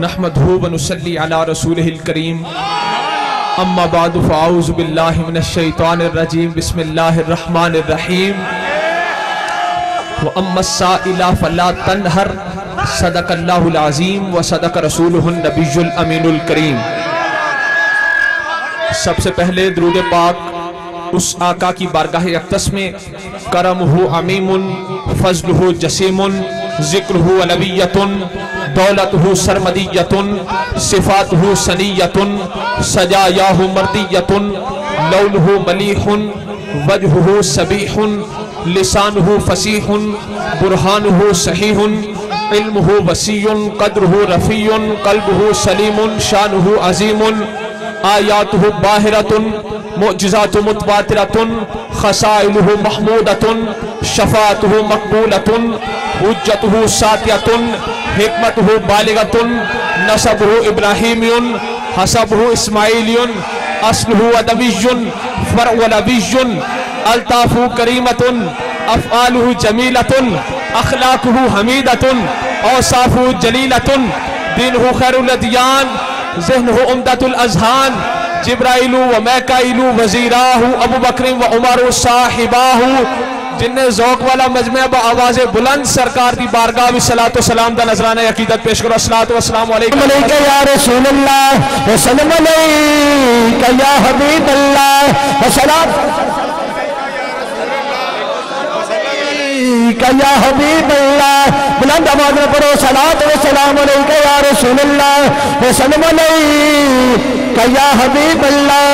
नहमदुहु व नुसल्ली अला रसूलिहिल करीम अम्मा बादु फ़अऊज़ु बिल्लाहि मिनश शैतानिर रजीम बिस्मिल्लाहिर रहमानिर रहीम व अम्मस साइला फला तनहर सदक़ल्लाहुल अज़ीम व सदक़ रसूलुहुन नबियुल अमीनुल करीम। सबसे पहले दुरूद पाक उस आका की बारगाह अक़दस में करमुहु अमीमुन फज़लुहु जसीमुन ज़िक्रुहु अलविय्यतुन दौलतुहु सरमदिय्यतुन सिफ़ातुहु सनिय्यतुन सजायाहु मर्दिय्यतुन लौनुहु मलीहुन वजहुहु सबीहुन लिसानुहु फसीहुन बुरहानुहु सहीहुन इल्मुहु वसीयुन क़द्रुहु रफ़ीयुन क़ल्बुहु सलीमुन शानुहु अज़ीमुन आयातुहु बाहिरतुन मुअजिज़ातुहु मुतवातिरतुन ख़साइलुहु महमूदतुन शफ़ाअतुहु मक़बूलतुन हुज्जतुहु सातियतुन हिकमतुहु बालिगतुन नसबुहु इब्राहीमियुन हसबुहु इस्माइलियुन अस्लुहु अदवियुन फ़रउ नबियुन अल्ताफ़ुहु करीमतुन अफ़आलुहु जमीलतुन अख़लाक़ुहु हमीदतुन औसाफ़ुहु जलीलतुन दीनुहु खैरुल अदियान ज़हनुहु उम्दतुल अज़हान जिब्राइलु व मैकाइलु वज़ीराहु अबू बकर व उमर साहिबाहु जिन्ने ज़ौक़ वाला मजमे ब आवाज़ बुलंद सरकार की बारगाह में सलातो सलाम दा नजराना अकीदत पेश करो। अस्सलातु वस्सलामु अलैका या रसूलल्लाह व सल्लम अलैका या हबीबल्लाह व सलाम या हबीबल्लाह। बुलंद आवाज़ में पढ़ो सलातो व सलाम अलैका या रसूलल्लाह व सल्लम अलैका या हबीबल्लाह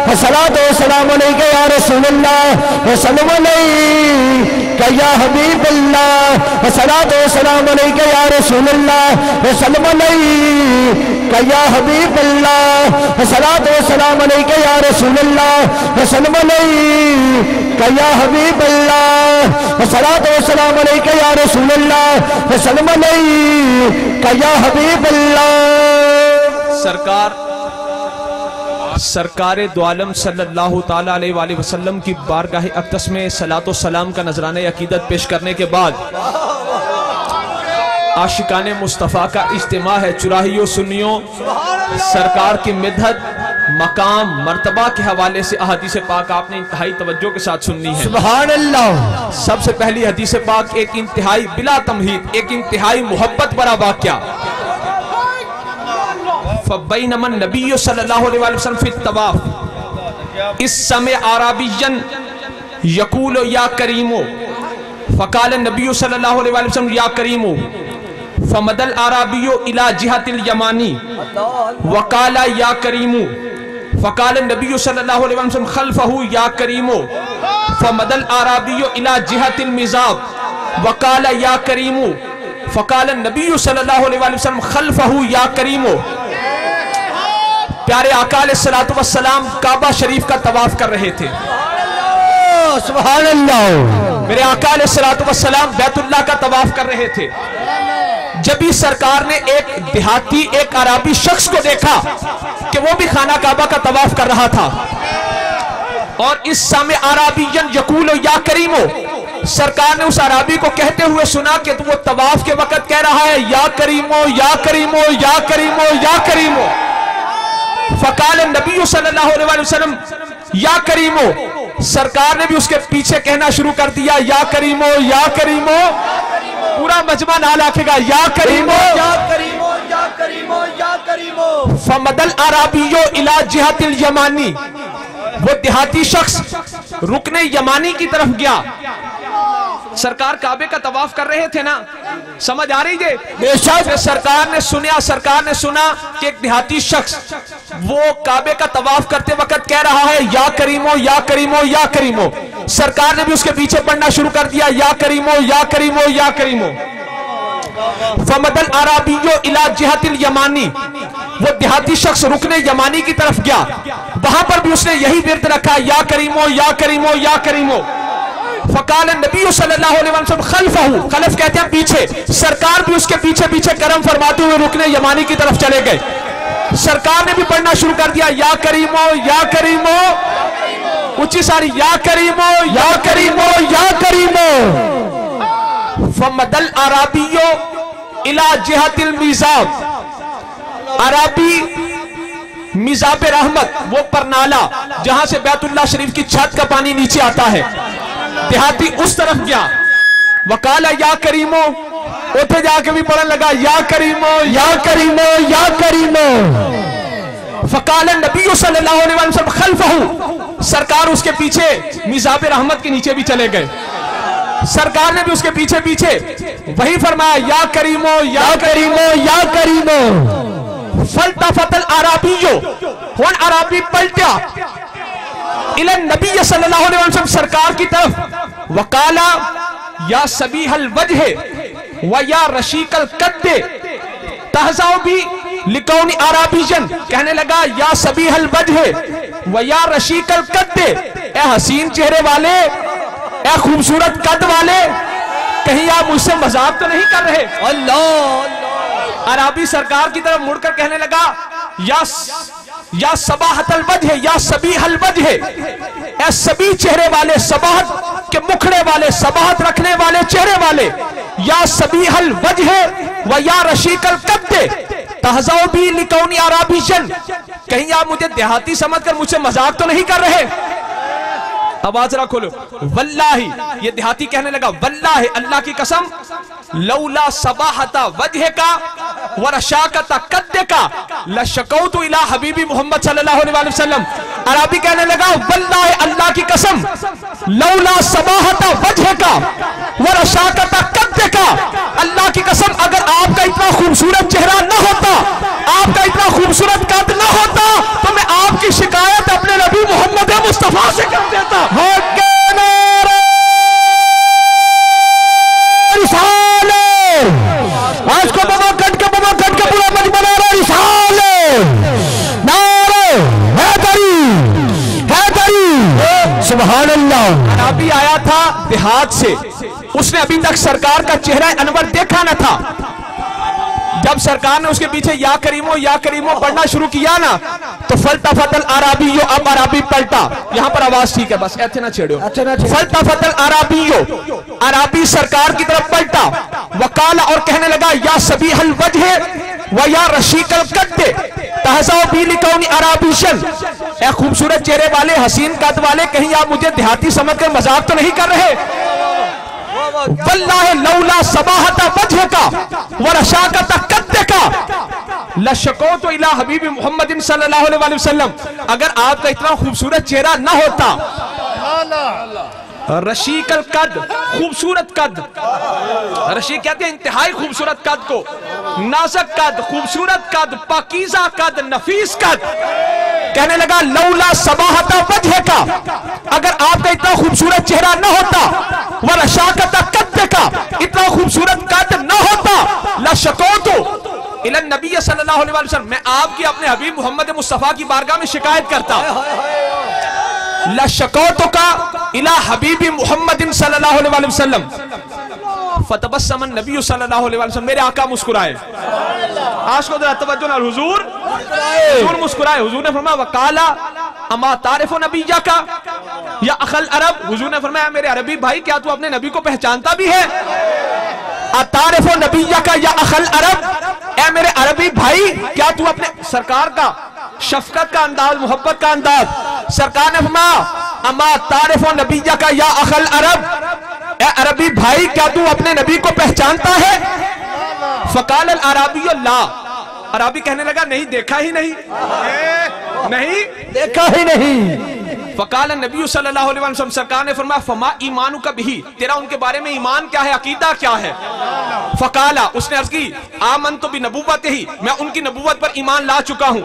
व सलातो व सलाम अलैका या रसूलल्लाह व सल्लम अलैका या हबीबल्लाह व सलातो व सलाम अलैका या रसूलल्लाह व सल्लम अलैका या हबीबल्लाह व सलातो व सलाम अलैका या रसूलल्लाह व सल्लम अलैका या हबीबल्लाह व सलातो व सलाम अलैका या रसूलल्लाह व सल्लम अलैका या हबीबल्लाह। सरकार दो आलम सल्लल्लाहु ताला अलैहि वसल्लम की बारगाह अक़दस में सलातो सलाम का नजराना अकीदत पेश करने के बाद आशिकाने मुस्तफ़ा का इज्तिमा है। चुराहियों सुन्नियों सरकार की मिदहत मकाम मर्तबा के हवाले से अहादीस पाक आपने इंतहाई तवज्जो के साथ सुननी है। सुभान अल्लाह। सबसे पहली हदीस पाक एक इंतहाई बिला तमहीद एक इंतहाई मोहब्बत भरा वाक़या। फ़बैनमन नबी सल्लल्लाहु अलैहि वसल्लम फी तवाफ इस समय आराबियन यकूलो या करीमो फ़क़ाल नबी सल्लल्लाहु अलैहि वसल्लम या करीमो फ़मदल आराबियो इला जिहतिल यमानी वक़ाला या करीमो फ़क़ाल नबी सल्लल्लाहु अलैहि वसल्लम खल्फ़हु या करीमो फ़मदल आराबियो इला जिहतिल मिज़ाब वक़ाला या करीमो फ़क़ाल नबी सल्लल्लाहु अलैहि वसल्लम खल्फ़हु या करीमो। प्यारे आका अलैहिस्सलातु वस्सलाम काबा शरीफ का तवाफ कर रहे थे। सुभान अल्लाह। मेरे आका अलैहिस्सलातु वस्सलाम बैतुल्लाह का तवाफ कर रहे थे। जब भी सरकार ने एक देहाती एक अराबी शख्स को देखा कि वो भी खाना काबा का तवाफ कर रहा था और इस समय अराबियन यकूलो या करीमो सरकार ने उस अराबी को कहते हुए सुना कि वो तवाफ के वक्त कह रहा है या करीमो या करीमो या करीमो या करीमो। फ़क़ाल नबी सल्लल्लाहु अलैहि वसल्लम या करीमो सरकार ने भी उसके पीछे कहना शुरू कर दिया या करीमो या करीमो। पूरा मजमा ना लाखेगा या करीमो या करीमो या करीमो या करीमो। फ़मदल अराबियो इला जिहतिल यमानी वो देहाती शख्स रुकने यमानी की तरफ गया। सरकार काबे का तवाफ कर रहे थे ना, समझ आ रही है? बेशक सरकार ने सुना कि एक देहाती शख्स वो काबे का तवाफ करते वक्त कह रहा है या करीमो या करीमो या करीमो। सरकार ने भी उसके पीछे पढ़ना शुरू कर दिया या करीमो या करीमो या करीमो। फमदल आराबियो इला जिहतिल यमानी, वो देहाती शख्स रुकने यमानी की तरफ गया, वहां पर भी उसने यही विर्द रखा या करीमो या करीमो या करीमो। फकाल नबी सल्लल्लाहु अलैहि वसल्लम खल्फहु, खल्फ कहते हैं पीछे, सरकार भी उसके पीछे पीछे करम फरमाते हुए रुकने यमानी की तरफ चले गए। सरकार ने भी पढ़ना शुरू कर दिया या करीमो या करीमो, ऊंची सारी या करीमो या करीमो या करीमो। फमदल आराबियो इला जिहतिल मिजाब, अराबी मिजाब रहमत, वो परनाला जहां से बैतुल्लाह शरीफ की छत का पानी नीचे आता है, देहाती उस तरफ गया। वकाला या करीमो, उठे जाके भी पढ़ने लगा या करीमो या करीमो या करीमो। फकाल नबी सल्लल्लाहु अलैहि वसल्लम खल्फहु, सरकार उसके पीछे मिजाब रहमत के नीचे भी चले गए। सरकार ने भी उसके पीछे पीछे वही फरमाया या करीमो या करीमो या करीमो। फल्तफतल आराबियो, हुन अराबी पलटा इला नबी सल्लल्लाहु अलैहि वसल्लम, सरकार की तरफ। वकाला या सबीहल वजह व या रशीकल कद्दे तहजाओ भी लिकौनी आराबीजन, कहने लगा या सबीहल वजह व या रशीकल कद्दे, ए हसीन चेहरे वाले, ए खूबसूरत कद वाले, कहीं आप मुझसे मजाक तो नहीं कर रहे? अल्लाह। अराबी सरकार की तरफ मुड़कर कहने लगा या सबाहतल वजह या सबीहल वजह, ए सभी चेहरे वाले, सबाहत के मुखड़े वाले, सबाहत रखने वाले चेहरे वाले, या सबीहल वजह व या रशीकल कद्दे तहजाओ भी लिकौनी आराबीजन, कहीं आप मुझे देहाती समझकर मुझसे मजाक तो नहीं कर रहे? आवाज रहा खोलो। वल्लाही, ये देहाती कहने लगा वल्लाही, अल्लाह की कसम, लौला सबाहता वजह का व रशाकता कद्दे का लशकौतु इला हबीबी मोहम्मद सल्लल्लाहु अलैहि वसल्लम। अरबी कहने लगा वल्लाही, अल्लाह की कसम, लौला सबाहता वजह का व रशाकता कद्दे का, अल्लाह की कसम, अगर आपका इतना खूबसूरत चेहरा न होता, आपका इतना खूबसूरत कद न होता, तो मैं आपकी शिकायत अपने नबी मोहम्मद मुस्तफा से कर देता। आज को बमा कट के पूरा मजमा नारा रिसाले, नारे हैदरी, सुभान अल्लाह। अराबी आया था देहात से, उसने अभी तक सरकार का चेहरा अनवर देखा न था। जब सरकार ने उसके पीछे या करीमो पढ़ना शुरू किया ना, तो फल्तफतल आराबियो, अब अराबी पलटा। यहां पर आवाज ठीक है, बस ऐसे ना छेड़ो। फल्तफतल आराबियो, अराबी सरकार की तरफ पलटा। वकाला, और कहने लगा या सबीहल वजह व या रशीकल कद्दे तहजाओ भी लिकौनी अराबीशन, ए खूबसूरत चेहरे वाले, हसीन कद वाले, कहीं आप मुझे देहाती समझकर मजाक तो नहीं कर रहे? वल्लाहि लौला सबाहता वजह का व रशाकता कद्दे का लशकौतु इला हबीबी मोहम्मद सल्लल्लाहु अलैहि वसल्लम, अगर आपका इतना खूबसूरत चेहरा न होता, रशीकल कद, खूबसूरत कद, रशी कहते हैं इंतहाई खूबसूरत कद को, नाजुक कद, खूबसूरत कद, पाकीज़ा कद, नफीस कद। कहने लगा लौला सबाहता वजह का, अगर आपका इतना खूबसूरत चेहरा न होता, व रशाकता कद्दे का, इतना खूबसूरत कद न होता, लशकौतु इला नबी सल्लल्लाहु अलैहि वसल्लम, मैं आपकी अपने हबीब मोहम्मद मुस्तफा की बारगाह में शिकायत करता। लशकौतु का इला हबीबी मोहम्मद सल्लल्लाहु अलैहि वसल्लम। फतबस्सम नबी सल्लल्लाहु अलैहि वसल्लम, मेरे आका मुस्कुराए। आज को जरा तवज्जो ना, हुजूर मुस्कुराए। हुजूर ने फरमाया वकाला अमा तारिफो नबिया का या अखल अरब, हुजूर ने फरमाया मेरे अरबी भाई, क्या तू अपने नबी को पहचानता भी है? अतारिफो नबिया का या अखल अरब, ए मेरे अरबी भाई, क्या तू अपने सरकार का शफकत का अंदाज, मोहब्बत का अंदाज। सरकार ने फरमाया अमा तारिफो नबिया का या अखल अरब, ए अरबी भाई, क्या तू अपने नबी को पहचानता है? फकाल अल अराबी ला, अराबी कहने लगा नहीं, देखा ही नहीं, नहीं देखा ही नहीं। फ़क़ाल नबी सल्लल्लाहु अलैहि वसल्लम, सरकार ने फरमाया फमा ईमानु का बिही, तेरा उनके बारे में ईमान क्या है, अकीदा क्या है। फ़क़ाला, उसने अर्ज़ की आमन तो भी नबूवत ही, मैं उनकी नबूवत पर ईमान ला चुका हूँ।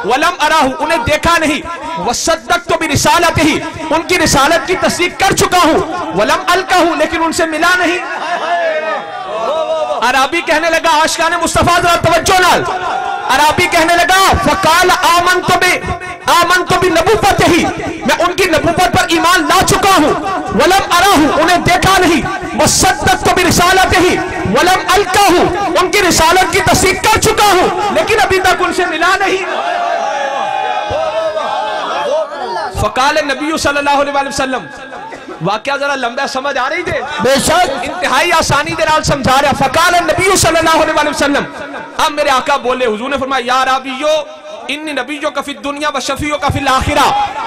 वलम अराहू, उन्हें देखा नहीं। वसद्दक़ तो भी रिसालत ही, उनकी रिसालत की तस्दीक कर चुका हूँ। वलम अलकाहू, लेकिन उनसे मिला नहीं। अराबी कहने लगा, आशिकाने मुस्तफा जरा तवज्जो नाल, अराबी कहने लगा फ़क़ाल आमन तो भी नबूवत ही, मैं उनकी नबूवत पर ईमान ला चुका हूँ। वलम अराहू, उन्हें देखा नहीं। वसद्दक़ तो भी रिसालत ही, वलम अलकाहू, उनकी रिसालत की तस्दीक कर चुका हूँ, लेकिन अभी तक उनसे मिला नहीं। फ़क़ाल नबी सल्लल्लाहु अलैहि वसल्लम, वाकया जरा लंबा समझ आ रही थे, बेशक इंतहाई आसानी के नाल समझा रहा। फ़क़ाल नबी सल्लल्लाहु अलैहि वसल्लम, अब मेरे आका बोले, हुजूर ने फरमाया या अराबियो इन्नी नबियों का फिर दुनिया व शफियों का फिर आखिरा,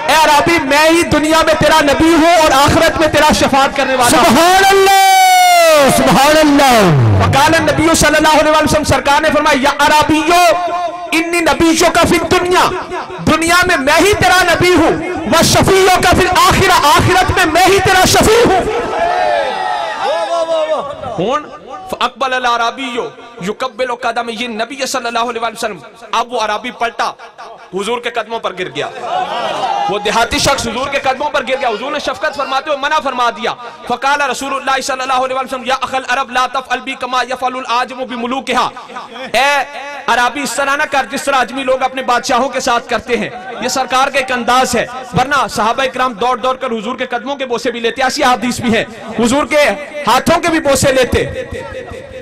ए अराबी मैं ही दुनिया में तेरा नबी हूँ और आखिरत में तेरा शफाअत करने वाला। सुभान अल्लाह, सुभान अल्लाह। फ़क़ाल नबी सल्लल्लाहु अलैहि वसल्लम, सरकार ने फरमाया या अराबियो इन्नी नबियों का फिर दुनिया में मैं ही तेरा नबी हूँ, व शफियों का फिर आखिरा, आखिरत में मैं ही तेरा शफी हूँ। अकबल अराबियो युकब्बिलु कदम, ये नबी सल्लल्लाहु अलैहि वसल्लम, अब वो अराबी पलटा, हुजूर के कदमों पर गिर गया। वो देहाती शख्स हुजूर के कदमों पर गिर गया। हुजूर ने शफकत फरमाते हुए मना फरमा दिया। फ़क़ाल रसूलुल्लाह सल्लल्लाहु अलैहि वसल्लम या अखल अरब ला तफ़अल बी कमा यफ़अलुल आजमु बि मुलूकिहा, ए अराबी इस तरह ना कर जिस तरह आजमी लोग अपने बादशाहों के साथ करते हैं। ये सरकार का एक अंदाज है, वरना सहाबा इकराम दौड़ दौड़ कर हुजूर के कदमों के बोसे भी लेते, ऐसी हदीस भी है, हुजूर के हाथों के भी बोसे लेते।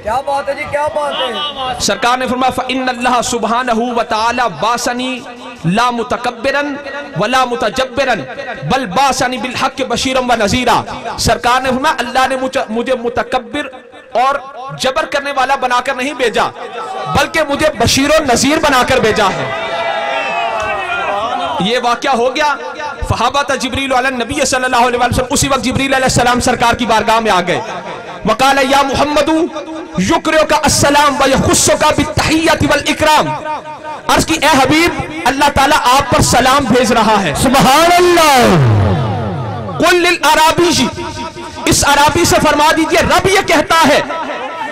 क्या बात है जी, क्या बात है। सरकार ने फरमाया फ़इन्नल्लाह सुब्हानहू व तआला बासनी ला मुतकब्बिरन वला मुतजब्बिरन बल बासनी बिल हक़ बशीरन व नज़ीरा। सरकार ने फरमाया अल्लाह ने मुझे मुतकब्बिर और जबर करने वाला बनाकर नहीं भेजा, बल्कि मुझे बशीर और नज़ीर बनाकर भेजा है। ये वाक़या हो गया। फ़हाबत जिब्रील अलन नबी सल्लल्लाहु अलैहि वसल्लम, उसी वक्त जिब्रील अलैहिस्सलाम सरकार की बारगाह में आ गए। वक़ाल या मुहम्मदू युक़रिउ का अस्सलाम व यख़ुस्सु का बित्तहिय्यति वल इकराम, अर्ज़ की ए हबीब अल्लाह ताला आप पर सलाम भेज रहा है। सुभान अल्लाह। कुल लिल अराबी जी, इस अराबी से फरमा दीजिए रब ये कहता है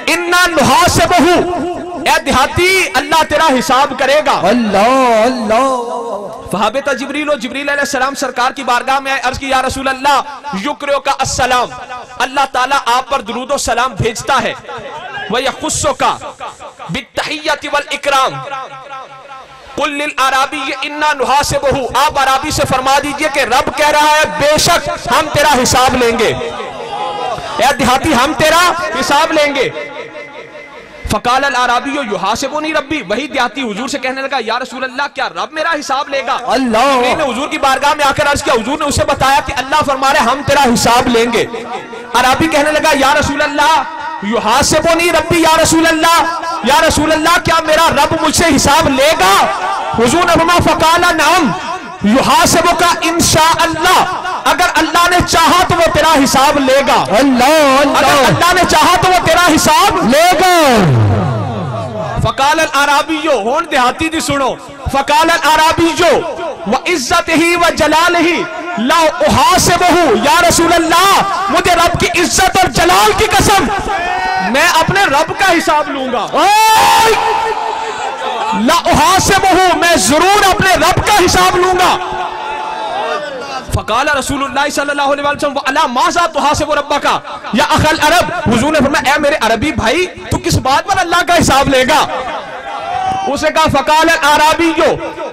इन्ना नुहासिबहू, ए देहाती अल्लाह तेरा हिसाब करेगा। अल्लाह अल्लाह। फ़हाबत जिब्रील अलैहिस्सलाम सरकार की बारगाह में आए, अर्ज़ की या रसूल अल्लाह युक़रिउ का अस्सलाम, अल्लाह ताला आप पर दुरूद व सलाम भेजता है। व यख़ुस्सु का बित्तहिय्यति वल इकराम कुल लिल अराबी इन्ना नुहासिबहू, आप अराबी से फरमा दीजिए कि रब कह रहा है बेशक हम तेरा हिसाब लेंगे, ए देहाती हम तेरा हिसाब लेंगे। फ़क़ाल अल अराबी युहासिबुनी रब्बी, वही देहाती हुजूर से कहने लगा या रसूल अल्लाह क्या रब मेरा हिसाब लेगा। अल्लाह ने हुजूर की बारगाह में आकर अर्ज़ किया, हुजूर ने उसे बताया कि अल्लाह फरमा रहे हम तेरा हिसाब लेंगे। अराबी कहने लगा या रसूल अल्लाह युहासिबुनी रब्बी, या रसूल अल्लाह क्या मेरा रब मुझसे हिसाब लेगा। हुजूर ने फरमाया फ़क़ाल नअम युहासिबुका इंशाअल्लाह, अगर अल्लाह ने चाहा तो वो तेरा हिसाब लेगा। अल्लाह अगर अल्लाह ने चाहा तो वो तेरा हिसाब लेगा। फ़क़ाल अल अराबियो, होन देहाती दी सुनो, फ़क़ाल अल अराबियो व इज्जतिही व जलालिही ला उहासिबहू, या रसूल अल्लाह मुझे रब की इज्जत और जलाल की कसम मैं अपने रब का हिसाब लूंगा। ला उहासिबहू, मैं जरूर अपने रब का हिसाब लूंगा। फ़क़ाल रसूलुल्लाह सल्लल्लाहु अलैहि वसल्लम अला माज़ा तुहासिबु रब्बका या अखल अरब, हुजूर ने फरमाया ए मेरे अरबी भाई तू किस बात पर अल्लाह का हिसाब लेगा। उसे कहा फ़क़ाल अराबियो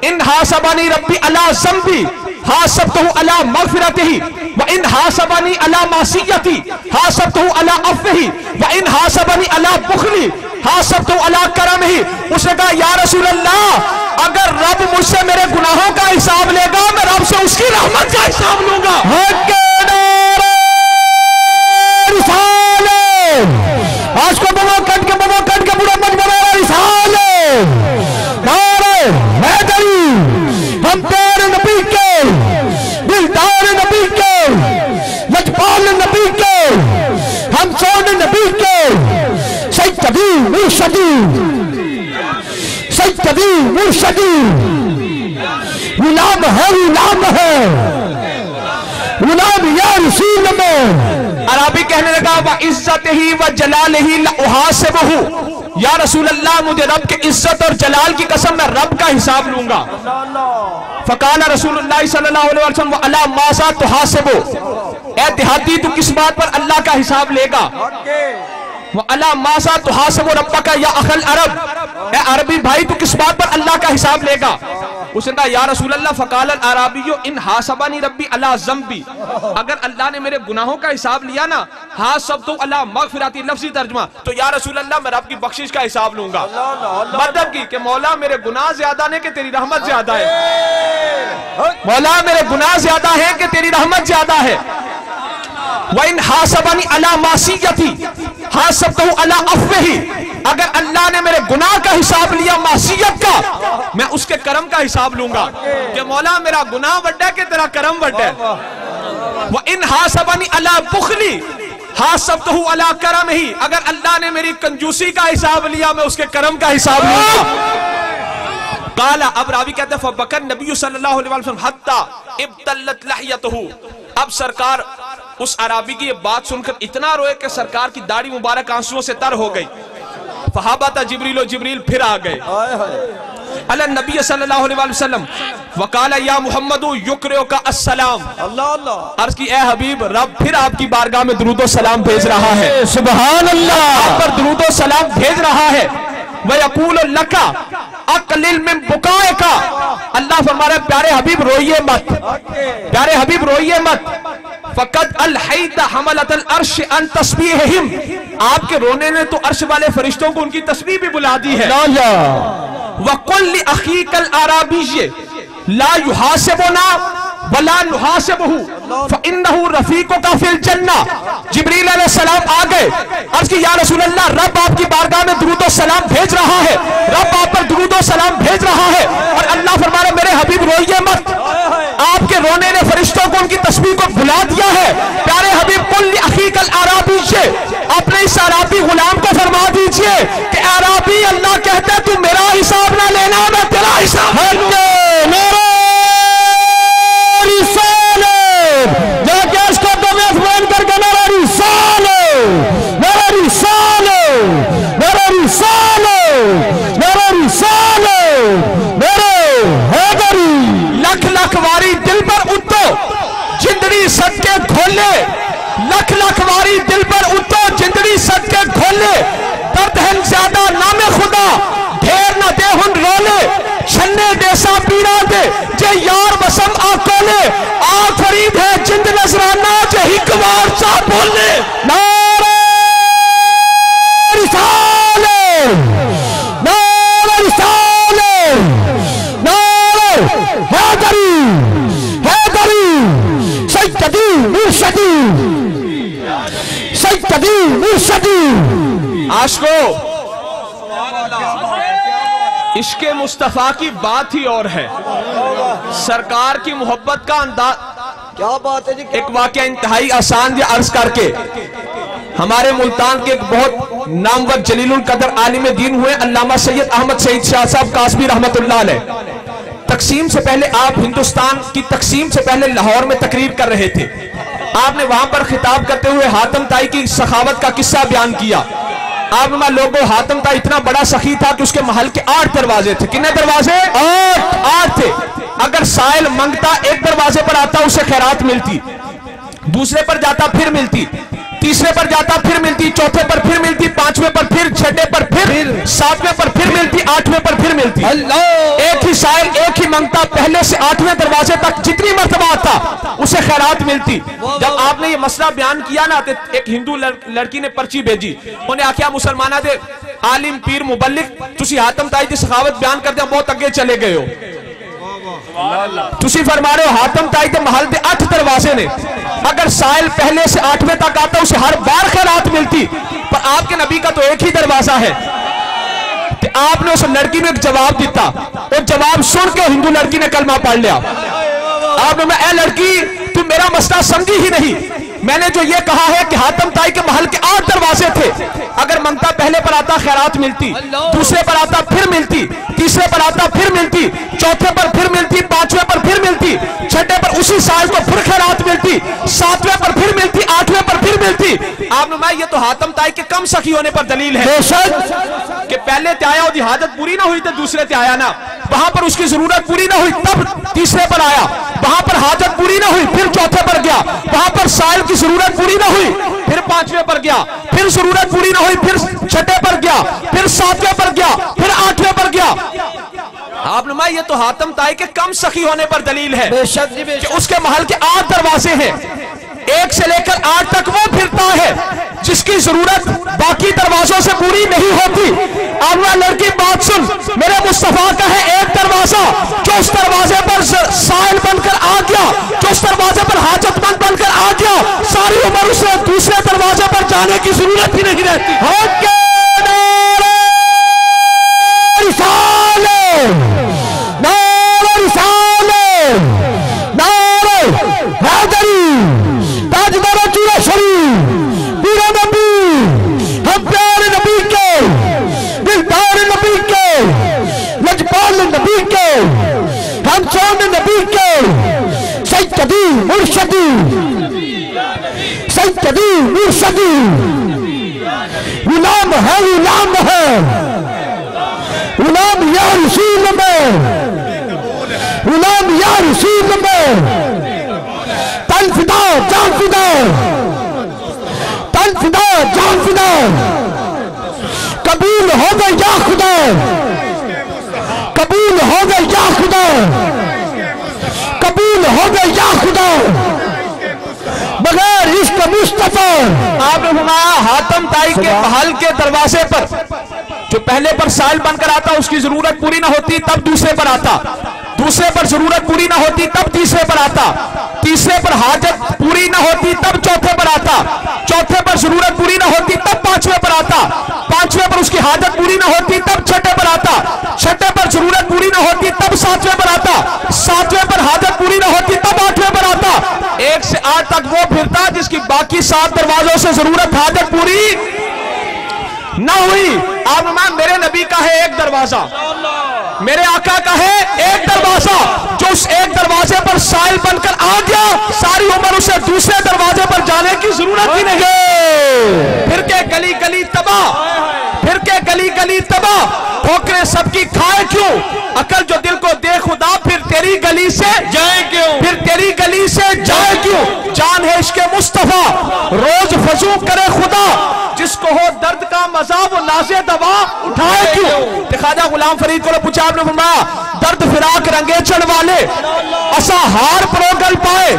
इन हासबनी रब्बी अला ज़म्बी हासबतहु अला मग़फ़िरतिही व इन हासबनी अला मासियती हासबतहु अला अफ़्विही व इन हासबनी अला बुख़ली हासबतहु अला करमिही। उसने कहा या रसूल अल्लाह अगर रब मुझसे मेरे गुनाहों का हिसाब लेगा मैं रब से उसकी रहमत का हिसाब लूंगा। आज को बबो कट के पूरा मन बना रिसाल हैदरी, हम प्यारे नबी के, दिलदार नबी के, लजपाल नबी के, हम सोने नबी के, सैयदी मुर्शदी गुलाम है गुलाम या रसूल अल्लाह। अराबी कहने लगा व इज्जत ही व जलाल ही लउहासिबहु, या रसूल अल्लाह मुझे रब के इज्जत और जलाल की कसम मैं रब का हिसाब लूंगा। फकाला रसूलुल्लाह सल्लल्लाहु अलैहि वसल्लम व अला मासा तुहासिबु, ए देहाती तू किस बात पर अल्लाह का हिसाब लेगा? वो अला मासा तुहासिबु रब्बका या अखल अरब, ए अरबी भाई तू किस बात पर अल्लाह का हिसाब लेगा? उसने कहा या रसूल अल्लाह फकाल अराबियो इन हासबानी रब्बी अला जम्बी, अगर अल्लाह ने मेरे गुनाहों का हिसाब लिया ना, हाँ सब तो अल्लाह मगफिराती लफ्जी तर्जमा, तो या रसूल अल्लाह मैं रब की बख्शिश का हिसाब लूंगा। मतलब की कि मौला मेरे गुनाह ज्यादा ने कि तेरी रहमत ज्यादा है, मौला मेरे गुनाह ज्यादा है कि तेरी रहमत ज्यादा है। व इन हासबानी अला मासियती हासबतहु अला अफ़्वही, अगर अल्लाह ने मेरे गुनाह का हिसाब लिया मासियत का, मैं उसके करम का हिसाब लूंगा कि मौला मेरा गुनाह बड़ा है कि तेरा करम बड़ा है। व इन हासबानी अला बुखली हासबतहु अला करम ही, अगर अल्लाह ने मेरी कंजूसी का हिसाब लिया मैं उसके करम का हिसाब लूंगा। काला, अब रावी कहते हैं फबकन नबी सल्लल्लाहु अलैहि वसल्लम हत्ता इब्तल्लत लहियतहु, अब सरकार उस अराबी की ये बात सुनकर इतना रोए कि सरकार की दाढ़ी मुबारक आंसुओं से तर हो गई। फहाबता जिब्रील, जिब्रील फिर आ गए अला नबी सल्लल्लाहु अलैहि वसल्लम वकाला या मुहम्मदु युक्रियो का अस्सलाम, अर्ज की ए हबीब रब फिर आपकी बारगाह में दुरूदो सलाम भेज रहा है, सुभान अल्लाह, आप पर दुरूदो सलाम भेज रहा है। वयकूल लका अक़लिल मिन बुकाए का, अल्लाह फरमा रहे प्यारे हबीब रोइए मत, प्यारे हबीब रोइए मत। फ़क़द अलहैत हमलतल अर्श अन तस्बीहिम, आपके रोने ने तो अर्श वाले फरिश्तों को उनकी तस्बीह भी बुला दी है। वक़ुल लि अख़ीकल अराबिय्य ला युहासिबुना वला नुहासिबहु फ़इन्नहु रफ़ीक़ुका फ़िल जन्ना, जिब्रील अलैहिस्सलाम आ गए, अर्ज़ की या रसूल अल्लाह रब आपकी बारगाह में दुरूद और सलाम भेज रहा है, रब आप पर दुरूद और सलाम भेज रहा है। और अल्लाह फरमा रहे मेरे हबीब रोइए मत, आपके रोने ने फरिश्तों को उनकी तस्बीह को भुला दिया है। प्यारे हबीब कुल अख़ीकल अराबिय्य, अपने इस अराबी गुलाम को फरमा दीजिए कि अराबी अल्लाह कहता है तू मेरा हिसाब ना लेना, मैं तेरा हिसाब मेरा जाके इसको दमेश बंद करके मेरा रिसाल, मेरा रिसाल, मेरा रिसाल, मेरा रिसाल, मेरे हैदरी लख लख वारी दिल पर उठो जिंदड़ी सदके खोले, लख लख वारी दिल पर उठो जिंदड़ी सदके खोले, दर्द है ज्यादा नामे खुदा ढेर न दे हुन रोले, छन्ने देसा पीड़ा दे जे यार बसम आकोले, आ फरीद है जिंद नजराना जे हिक बार चा बोले। नारे रिसाले, नारे रिसाले, नारे हैदरी, हैदरी सैयदी मुर्शदी, सैयदी मुर्शदी। आशिको इश्क़े मुस्तफ़ा की बात ही और है, सरकार की मोहब्बत का अंदाज, क्या बात है जी, एक वाक़या इंतहाई आसान या अर्ज करके हमारे मुल्तान के एक बहुत नामवर जलीलुल कदर आलिम दीन हुए अल्लामा सैयद अहमद सईद शाह साहब कासमी रहमतुल्लाह अलैह, तकसीम से पहले आप हिंदुस्तान की तकसीम से पहले लाहौर में तकरीर कर रहे थे। आपने वहां पर खिताब करते हुए हातम ताई की सखावत का किस्सा बयान किया। आप लोगों हातम ताई इतना बड़ा सखी था कि उसके महल के 8 दरवाजे थे। कितने दरवाजे? 8 थे। अगर साइल मंगता एक दरवाजे पर आता उसे खैरात मिलती, दूसरे पर जाता फिर मिलती, तीसरे पर जाता फिर मिलती, चौथे पर फिर मिलती, पांचवें पर फिर, छठे पर फिर, सातवें पर फिर मिलती, आठवें पर फिर मिलती। एक ही साइल एक ही मंगता पहले से 8वें दरवाजे तक जितनी मर्तबा आता उसे खैरात मिलती। जब आपने ये मसला बयान किया ना तो एक हिंदू लड़की ने पर्ची भेजी, उन्हें आख्या मुसलमाना दे आलिम पीर मुबल्लिग तुसी हातम ताई की सखावत बयान करते बहुत अगे चले गए हो। तुसी फरमा रहे हो हातम ताई के महल के 8 दरवाजे ने, अगर साइल पहले से 8वें तक आता उसे हर बार खैरात मिलती, पर आपके नबी का तो एक ही दरवाजा है। तो आपने उस लड़की में एक जवाब दिता, और जवाब सुन के हिंदू लड़की ने कलमा पढ़ लिया। आपने मैं ए लड़की तू मेरा मसला समझी ही नहीं, मैंने जो ये कहा है कि हातम ताई के महल के 8 दरवाजे थे, अगर मंगता पहले पर आता खैरात मिलती, दूसरे पर आता फिर मिलती, तीसरे पर आता फिर मिलती, चौथे पर फिर मिलती, पांचवें पर फिर मिलती, छठे पर उसी साल को फिर खैरात मिलती, मिलती, 7वें पर फिर मिलती, 8वें पर फिर मिलती। आपने मैं ये तो हातम ताई के कम सखी होने पर दलील है कि पहले ते आया, उसकी हाजत पूरी ना हुई तो दूसरे ते आया ना, वहां पर उसकी जरूरत पूरी ना हुई तब तीसरे पर आया, वहां पर हाजत पूरी ना हुई फिर चौथे पर गया, वहां पर साहिल की जरूरत पूरी ना हुई फिर 5वें पर गया, फिर जरूरत पूरी ना हुई फिर 6ठे पर गया, फिर 7वें पर गया, फिर 8वें पर गया। आपने मैं ये तो हातम ताई के कम सखी होने पर दलील है कि उसके महल के 8 दरवाजे हैं, 1 से लेकर 8 तक वो फिरता है जिसकी जरूरत बाकी दरवाजों से पूरी नहीं होती। आमना लड़की बात सुन, मेरे मुस्तफा का है एक दरवाजा, जो उस दरवाजे पर साहिल बनकर आ गया, जो उस दरवाजे पर हाजतमंद बनकर आ गया, सारी उम्र उसे दूसरे दरवाजे पर जाने की जरूरत ही नहीं रहती। गुलाम है, गुलाम है, गुलाम या रसूल में, गुलाम या रसूल में, तन फिदा जान फिदा, तन फिदा जान फिदा, कबूल हो गए या खुदा, कबूल हो गए या खुदा, कबूल हो गए या खुदा, बगैर इश्क मुस्तफा। आपने फरमाया हातम ताई के महल के दरवाजे पर जो पहले पर साहिल बनकर आता, उसकी जरूरत पूरी ना होती तब दूसरे पर आता, दूसरे पर जरूरत पूरी ना होती तब तीसरे पर आता, तीसरे पर हाजत पूरी ना होती तब चौथे पर आता, चौथे पर जरूरत पूरी ना होती तब 5वें पर आता, 5वें पर उसकी हाजत पूरी ना होती तब 6ठे पर आता, 6ठे पर जरूरत पूरी ना होती तब 7वें पर आता, 7वें पर हाजत पूरी ना होती तब 8वें पर आता। 1 से 8 तक वो फिरता जिसकी बाकी 7 दरवाजों से जरूरत हाजत पूरी ना हुई। आप मेरे नबी का है एक दरवाजा, मेरे आका का है एक दरवाजा, जो उस एक दरवाजे पर साहिल बनकर आ गया, सारी उम्र उसे दूसरे दरवाजे पर जाने की जरूरत ही नहीं। फिर के गली गली तबाह, फिर के गली गली तबाह, ठोकरें सबकी खाए क्यों, अकल जो दिल को दे खुदा, फिर तेरी गली से जाए क्यों, फिर तेरी गली से जाए क्यों, जान है इश्क़ मुस्तफा रोज फजू करे खुदा, जिसको हो दर्द का मजा वो नाज़े दवा उठाए क्यों। ख्वाजा गुलाम फरीद को पूछा, आपने फरमाया दर्द फिराक रंगे चढ़ वाले असा हार प्रोगल पाए,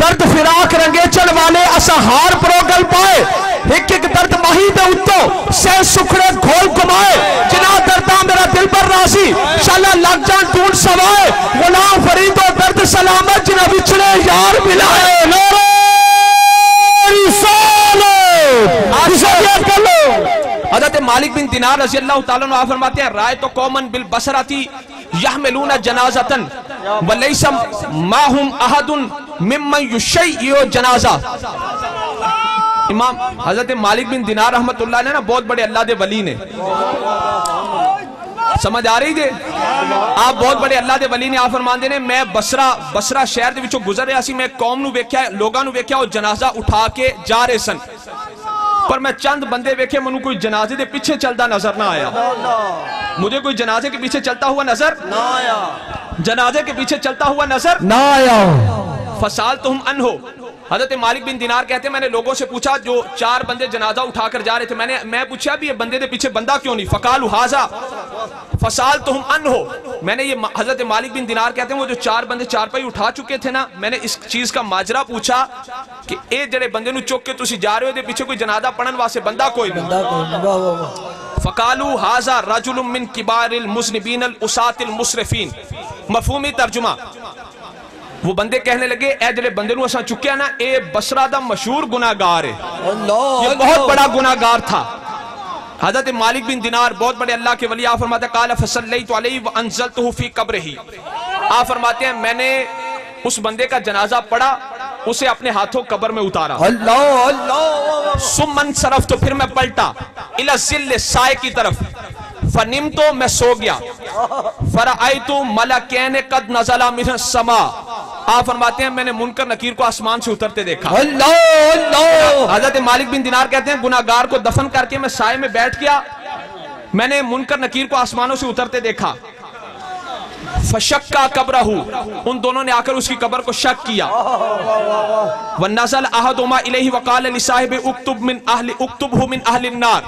दर्द फिराक रंगे चढ़ वाले असा हार प्रोगल पाए, एक एक दर्द माही दे उत्तो से सुखड़े घोल घुमाए, जिना दर्दा मेरा दिल पर राजी शाला लग जान टूट सवाए, गुलाम फरीदो दर्द सलामत जिना बिछड़े यार मिलाए। हज़रत मालिक बिन दिनार रज़ी अल्लाह ताला अन्हु फरमाते हैं, राय तो कौमन बिल बसरती यहमिलूना जनाज़तन वलैसा माहुम अहदुन मिम्मन युशय्यु जनाजा। इमाम हज़रत मालिक बिन दिनार रहमतुल्लाह ने ना बहुत बड़े अल्लाह दे वली ने, समझ आ रही है आप, बहुत बड़े अल्लाह दे वली ने आप फरमाते ने, मैं बसरा शहर दे विचों गुजर रहा सी, मैं कौम नूं वेख्या, लोगां नूं वेख्या, वो जनाजा उठा के जा रहे सन, पर मैं चंद बंदे वेखे, मैनू कोई जनाजे के पीछे चलता नजर ना आया, मुझे कोई जनाजे के पीछे चलता हुआ नजर ना आया, जनाजे के पीछे चलता हुआ नजर ना आया। फसाल तुम अन हो, हज़रत मालिक बिन दिनार कहते हैं, मैंने लोगों से पूछा जो 4 बंदे जनाजा उठाकर जा रहे थे, मैं पूछा भी ये बंदे के पीछे बंदा क्यों नहीं, फकाल हाजा फसाल तुम अन हो, मैंने ये हज़रत मालिक बिन दिनार कहते हैं वो जो 4 बंदे चारपाई उठा चुके थे ना, मैंने इस चीज का माजरा पूछा कि ए जड़े बंदे नु चुक के तुसी जा रहे हो, पीछे कोई जनाजा पढ़न वास्ते बंदा कोई नहीं। फकालू हाजा रजुलुम मिन किबारिल मुज़निबीन अल उसातिल मुसरिफीन, मफहूमी तर्जुमा, वो बंदे कहने लगे ए जड़े बंदे नु असां चुक्या ना, ए बसरा दा मशहूर गुनाहगार है, ये बहुत बड़ा गुनाहगार था। हज़रत मालिक बिन दिनार बहुत बड़े अल्लाह के वली, आप फरमाते हैं काला फसल्लैतु अलैहि व अंज़लतहु फी कब्रिही, आप फरमाते हैं मैंने उस बंदे का जनाजा पढ़ा, उसे अपने हाथों कब्र में उतारा, अल्लाह अल्लाह, सुम्मन सरफ, तो फिर मैं पलटा, इला ज़िल्ल साए की तरफ, फनिम तो मैं सो गया, फराइतु मलकैन कद नज़ला मिनस समा, आप फरमाते हैं मैंने मुनकर नकीर को आसमान से उतरते देखा। अल्लाह अल्लाह। हजरत मालिक बिन दिनार कहते हैं गुनाहगार को दफन करके मैं साए में बैठ गया, मैंने मुनकर नकीर को आसमानों से उतरते देखा। फशक्का कब्रहू, उन दोनों ने आकर उसकी कब्र को शक किया। वन्नज़ल अहदुमा इलैहि वक़ाल लिसाहिबि उक्तुब मिन अहली उक्तुबहु मिन अहलि नार।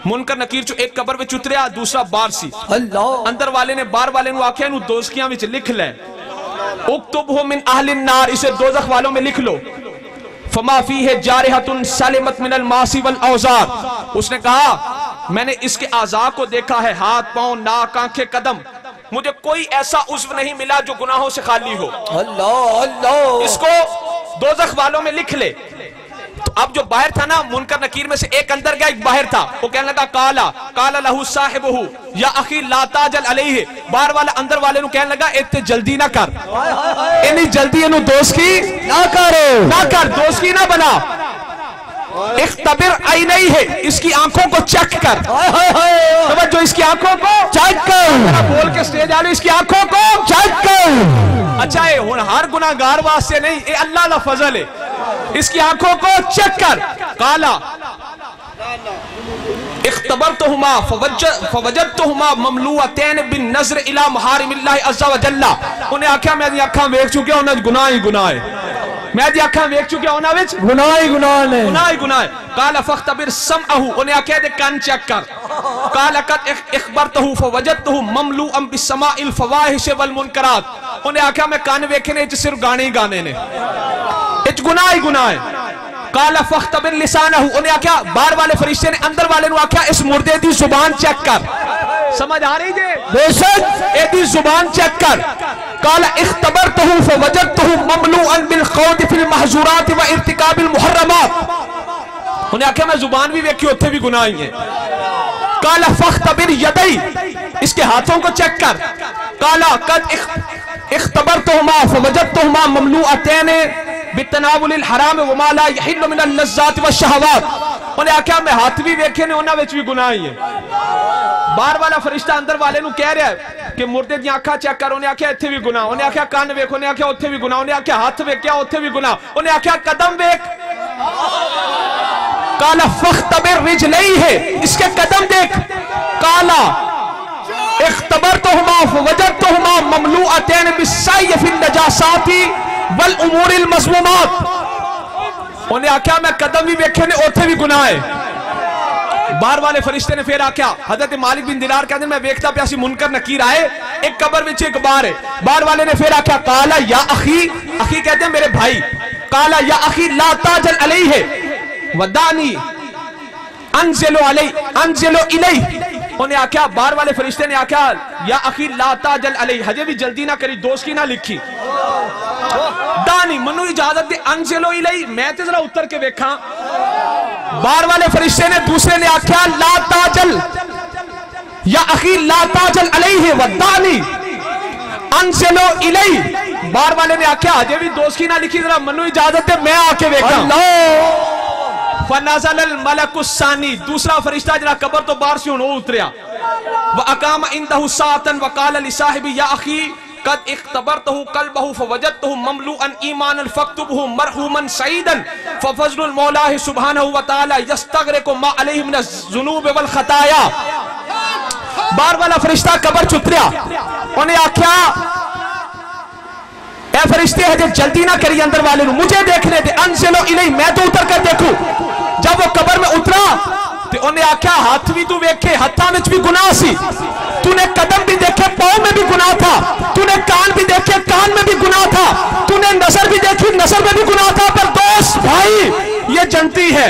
मुनकर नकीर जो एक कब्र विच उतरिया, दूसरा बाहर सी। अल्लाह। अंदर वाले ने बाहर वाले नु आख्या नु दोज़खियां विच लिख ले, उक्तुबहु मिन अहलि नार, इसे दोज़ख वालों में लिख लो। फमा फीहि जारिहतुन सलिमत मिनल मासी वल औज़ार। उसने कहा मैंने इसके आज़ा को देखा है, हाथ पांव नाक आंखें कदम, मुझे कोई ऐसा उज़्व नहीं मिला जो गुनाहों से खाली हो। अल्लाह अल्लाह। इसको दोज़ख वालों में लिख ले। तो अब जो बाहर था ना, मुनकर नकीर में से एक अंदर गया, एक बाहर था। वो कहने लगा काला काला लहू साहिबहू या अखी ला ताजल अलैहि। बाहर वाला अंदर वाले नु कहने लगा इतने जल्दी ना कर, इतनी जल्दी इनु दोस्ती ना करो, ना कर, दोस्ती ना बना। इख्तबिर ऐनैहि है, इसकी आंखों को चेक कर। जो इसकी आंखों को चेक कर, बोल के स्टेज आ रही, इसकी आंखों को चेक कर। अच्छा है हुन हर गुनाहगार वास्ते नहीं, ये अल्लाह दा फजल है। इसकी आंखों को चेक कर। काला इख्तबरतुहुमा फवजदतुहुमा ममलूअतैन बिन नज़र इला महारिमिल्लाहि अज़्ज़ा व जल्ला। उन्हें आख्या मैं दी अखां वेख चुकिया, उन्हें गुनाह ही गुनाह है, मैं दी अखां वेख चुकिया, उन्हें विच गुनाह ही गुनाह ने, गुनाह ही गुनाह है। काला फख्तबिर समअहु, उन्हें आख्या दे कान चेक कर। काला कद इख्बरतहु फवजदतहु ममलूअन बिस्समाइल फवाहिश वल मुनकरात। उन्हें आख्या मैं कान वेखे ने, सिर्फ गाने ही गाने ने, गुनाह ही गुनाह है। काला फख्तबिर लिसानहु, उन्हें आख्या बाहर वाले फरिश्ते ने अंदर वाले नु आख्या इस मुर्दे दी जुबान चेक कर। समझ आ रही है? बेशक एदी जुबान चेक कर। काला इख्तबरतहु फवजदतहु ममलूअन बिल खौद फिल महजुरात व इर्तिकाबिल मुहर्रमात। उन्हें आख्या मैं जुबान भी वेखी, उत्थे भी गुनाह ही है। काला फख्तबिर यदई, इसके हाथों को चेक कर। काला कद इख्तबरतहुमा फवजदतहुमा ममलूअतैन बितनावुलिल हराम व मा ला यहिल्लु मिनल लज़्ज़ात व शहवात। उन्हें आख्या मैं हाथ भी वेखे ने, उन्हां विच भी गुनाह ही है। बाहर वाला फरिश्ता अंदर वाले नु कह रहा है कि मुर्दे दी आंखां चेक कर। उन्हें आख्या इत्थे भी गुनाह, उन्हें आख्या कान वेखो, उन्हें आख्या उत्थे भी गुनाह, उन्हें आख्या हाथ वेख्या उत्थे भी गुनाह, उन्हें आख्या कदम वेख। काला फख्तबिर रिजलैहि है, इसके कदम देख। काला इख्तबरतहुमा फवजदतहुमा ममलूअतैन बिस्सय्य फिन नजासाति वल उमूरिल मज़मूमात। उन्हें आख्या मैं कदम भी वेखे ने, उत्थे भी गुनाह है। बाहर वाले फरिश्ते ने फिर आख्या, हजरत मालिक बिन दिनार कहते मैं वेखता प्यासी मुनकर नकीर आए, एक कब्र विच एक बाहर है। बाहर वाले ने फिर आख्या काला या अखी, अखी कहते हैं मेरे भाई। काला या अखी ला ताजल अलैहि है वदानी अनज़िलो अलैहि अनज़िलो इलैहि। उन्हें आख्या बाहर वाले फरिश्ते ने आख्या या अखी ला ताजल अलैहि, हजे भी जल्दी ना करी, दोस्त की ना लिखी। दानी मनु इजाजत दे अनज़िलो इलैहि, मैं तो जरा उतर के देखा। बाहर वाले फरिश्ते ने दूसरे ने आख्या ला ताजल या अखी ला ताजल अलैहि वदानी अनज़िलो इलैहि। बाहर वाले ने आख्या हजे भी दोस्त की ना लिखी, जरा मनु इजाजत दे मैं आके देखा। फनज़लल मलकुस्सानी, दूसरा फरिश्ता जरा कब्र तो बाहर से वो उतरिया। व अकाम इंदहु सातन व क़ाल लिसाहिबी या अखी कद इख्तबरतहु क़ल्बहु फवजदतहु ममलूअन ईमानन फक्तुबहु मरहूमन सईदन फफज़लुल मौला सुब्हानहु व तआला यस्तग़रिक़ु मा अलैहि मिनज़ ज़ुनूब वल ख़ताया। बाहर वाला फरिश्ता कब्र च उतरिया, उन्हें आख्या ए फरिश्ते हजे जल्दी ना करिए, अंदर वाले नु मुझे देखने दे। अनज़िलो इलैहि, मैं तो उतर कर देखूं। जब वो कब्र में उतरा तो उन्हें आख्या हाथ भी तू वेखे, हाथों में भी गुनाह सी, तूने कदम भी देखे, पाँव में भी गुनाह था, तूने कान भी देखे, कान में भी गुनाह था, तूने नजर भी देखी, नजर में भी गुनाह था। पर दोस्त भाई ये जनती है,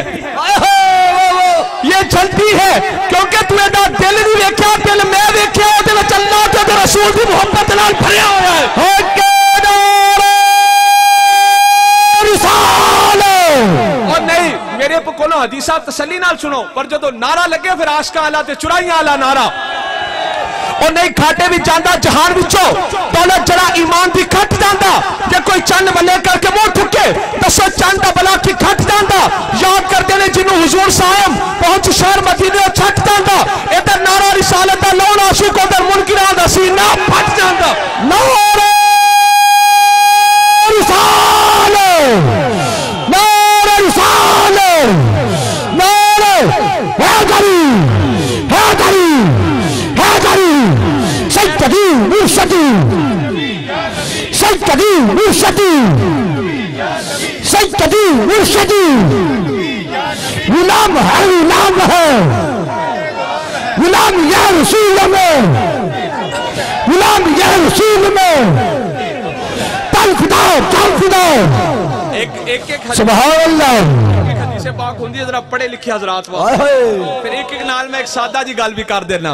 ये जनती है, क्योंकि तूने दा दिल नहीं वेख्या, दिल मैं वेख्या, ओदे विच अल्लाह ते रसूल दी मोहब्बत नाल भरिया होया है। और नहीं मेरे को हदीसा तसल्ली नाल सुनो, पर जो नारा लगे फिर आशका आला ते चुराइयां आला नारा। और नहीं घाटे भी जाता जहान विचों दौलत जरा ईमान की घट जाता, जे कोई चंद बल्ले करके मुंह ठुके दसो चंद बला की घट जाता। याद करते ने जिन्हों हुजूर साहब पहुंच शहर मदीने छट जाता। इधर नारा रिसालत दा लौन आशिक, उधर मुनकिरां दा सीना फट जाता। नारा मुर्शदी सैयदी मुर्शदी सैयदी मुर्शदी गुलाम है गुलाम या रसूल में गुलाम या रसूल में तल फिदा एक सुभान अल्लाह हदीस पाक हुंदी है, जरा पढ़े लिखे हजरात फिर एक नाल मैं एक सादा जी गल भी कर देना।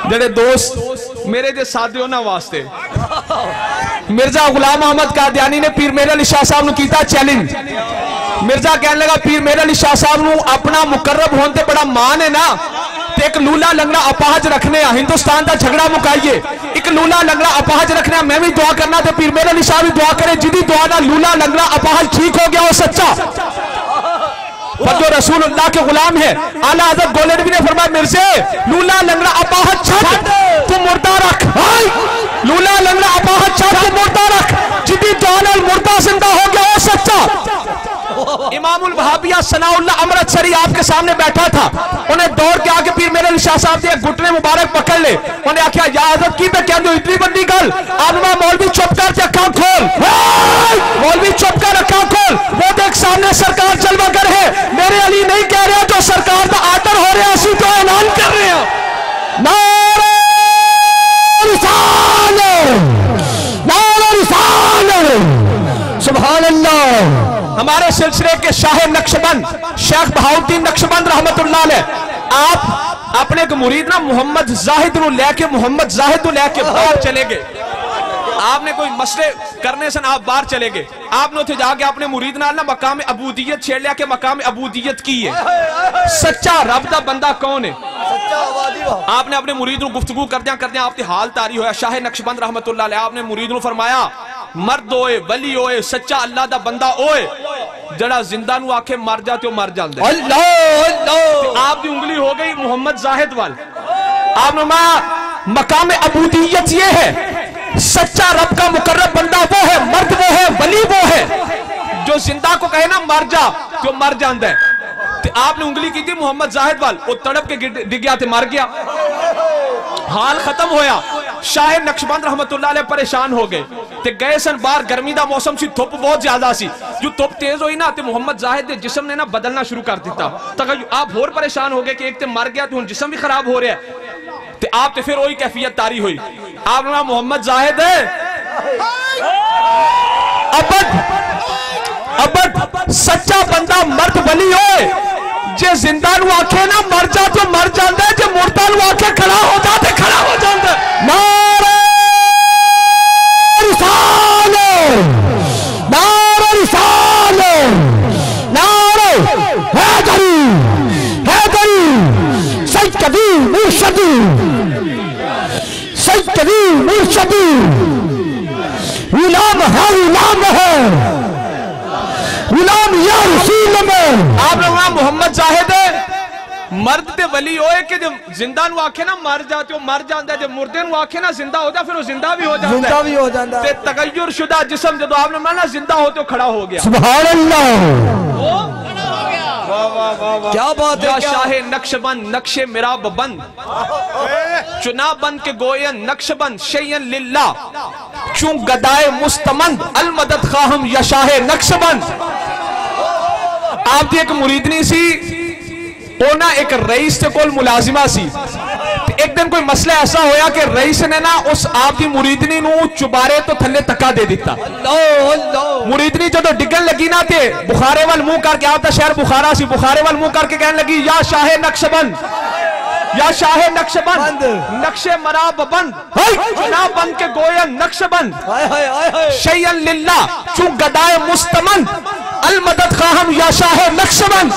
जेडे दोस्त मेरे जे सादे हो ना वास्ते मिर्जा गुलाम अहमद कादियानी ने पीर मेहर अली शाह साहब को किया चैलेंज। मिर्जा कहने लगा पीर मेहर अली शाह साहब को अपना मुकर्रब होने बड़ा मान है ना, तो एक लूला लंगड़ा अपाहज रखने हिंदुस्तान का झगड़ा मुकाइए। एक लूला लंगड़ा अपाहज रखने मैं भी दुआ करना, तो पीर मेहर अली शाह भी दुआ करे जिदी दुआ ना लूला लंगड़ा अपाहज ठीक हो गया वो सच्चा। पर जो रसूलुल्लाह के गुलाम है, आला हज़रत गोलनबी ने फरमाया मिर्जे लूला लंगड़ा अपाहज छट तू मुर्दा रख, लूला लंगड़ा अपाहज छट तू मुर्दा रख, जिदी दुआ मुर्दा जिंदा हो गया वो सच्चा। इमामुल वहाबिया सनाउल्लाह अमृतसरी आपके सामने बैठा था, उन्हें दौड़ के आके पीर मेहर अली शाह साहब के घुटने मुबारक पकड़ ले, उन्हें आख्या या हज़रत की पे कह दो इतनी बड़ी गल। आदमा मौलवी चुप कर अखा खोल, मौलवी चुप कर अखा खोल, वो देख सामने सरकार जलवागर है। मेरे अली नहीं कह रहे जो सरकार का आर्डर हो रहा है तो ऐलान कर रहे हैं। नारे रिसालत, नारे रिसालत, सुभान अल्लाह। हमारे सिलसिले के शाह नक्शबंद शेख बहाउद्दीन नक्शबंद रहमतुल्लाह अलैह, आप अपने एक मुरीद ना मोहम्मद जाहिद नु लेके मोहम्मद जाहिद नु लेके बाहर चले गए। आपने कोई मसले करने से आप बाहर चले गए, आपने उसे जाके अपने मुरीद नाल ना मकाम अबूदियत छेड़ लिया कि मकाम अबूदियत की है। सच्चा रब दा बंदा कौन है? आपने अपने मुरीद नु गुफ्तगू करदे आपकी हाल तारी होया। शाह नक्शबंद रहमतुल्लाह अलैह आपने मुरीद नु फरमाया मर्द होए वली होए सच्चा अल्लाह दा बंदा होए जड़ा जिंदा नु आखे मर जा तो मर जांदा है। अल्लाह आपकी उंगली हो गई मोहम्मद जाहिद वाल। आपने मकाम अबूदियत ये है, सच्चा रब का मुकर्रब बंदा वो है, मर्द वो है, वली वो है जो जिंदा को कहे ना मर जा तो मर जांदा है। तो आपने उंगली की थी मोहम्मद जाहिद वाल, वो तड़प के डिग गया तो मर गया, हाल खत्म होया। शाह नक्शबंद रहमतुल्लाह अलैह परेशान हो गए, ते गए सन बाहर, गर्मी का मौसम सी, धुप बहुत ज्यादा सी। जो धुप तेज हुई ना, तो मोहम्मद जाहिद के जिस्म ने ना बदलना शुरू कर दिता। तक आप होर परेशान हो गए कि एक तो मर गया तो जिस्म भी खराब हो रहा है। ते आप तो फिर वही कैफियत तारी हुई। आप ना मोहम्मद जाहिद है अब सच्चा बंदा मर्द वली होए, जे जिंदा नु आखे ना मर जा तो मर जाता है, जे मुर्दा नु आखे खड़ा हो जा तो खड़ा हो जाता है। नारे रिसालत, नारे रिसालत, नारे हैदरी, हैदरी, सैयदी मुर्शदी, सैयदी मुर्शदी, गुलाम है, गुलाम है, गुलाम या रसूल में। आप लोग मोहम्मद जाहिद मर्द ते वली होए कि जब जिंदा नु आखे ना मर जाते हो मर जाता है, जब मुर्दे नु आखे ना जिंदा हो जा फिर वो जिंदा भी हो जाता है, जिंदा भी हो जाता है। तगय्युर शुदा जिस्म जब आपने माना जिंदा होते हो खड़ा हो गया। सुभान अल्लाह, क्या बात है। शाह नक्शबंद नक्शे मेरा बंद चुना बंद के गोयन नक्शबंद शैयन लिल्ला चूं गदाए मुस्तमंद अलमदद खाहम या शाह नक्शबंद। आपकी एक मुरीदनी सी, ओना एक रईस के कोल मुलाजिमा सी। एक दिन कोई मसला ऐसा होया कि रईस ने ना उस आपकी मुरीदनी नू चुबारे तो थले तक्का दे दिता। मुरीदनी जो डिगन लगी ना थे बुखारे वाल मुंह करके, आपका शहर बुखारा सी, बुखारे वाल मुंह करके कहने लगी या शाह नक्शबंद, या शाह नक्शबंद नक्शे मराब बंद चुना बंद के गोयन नक्शबंद शैयन लिल्ला चूं गदाए मुस्तमंद अलमदद खाहम या शाह नक्शबंद।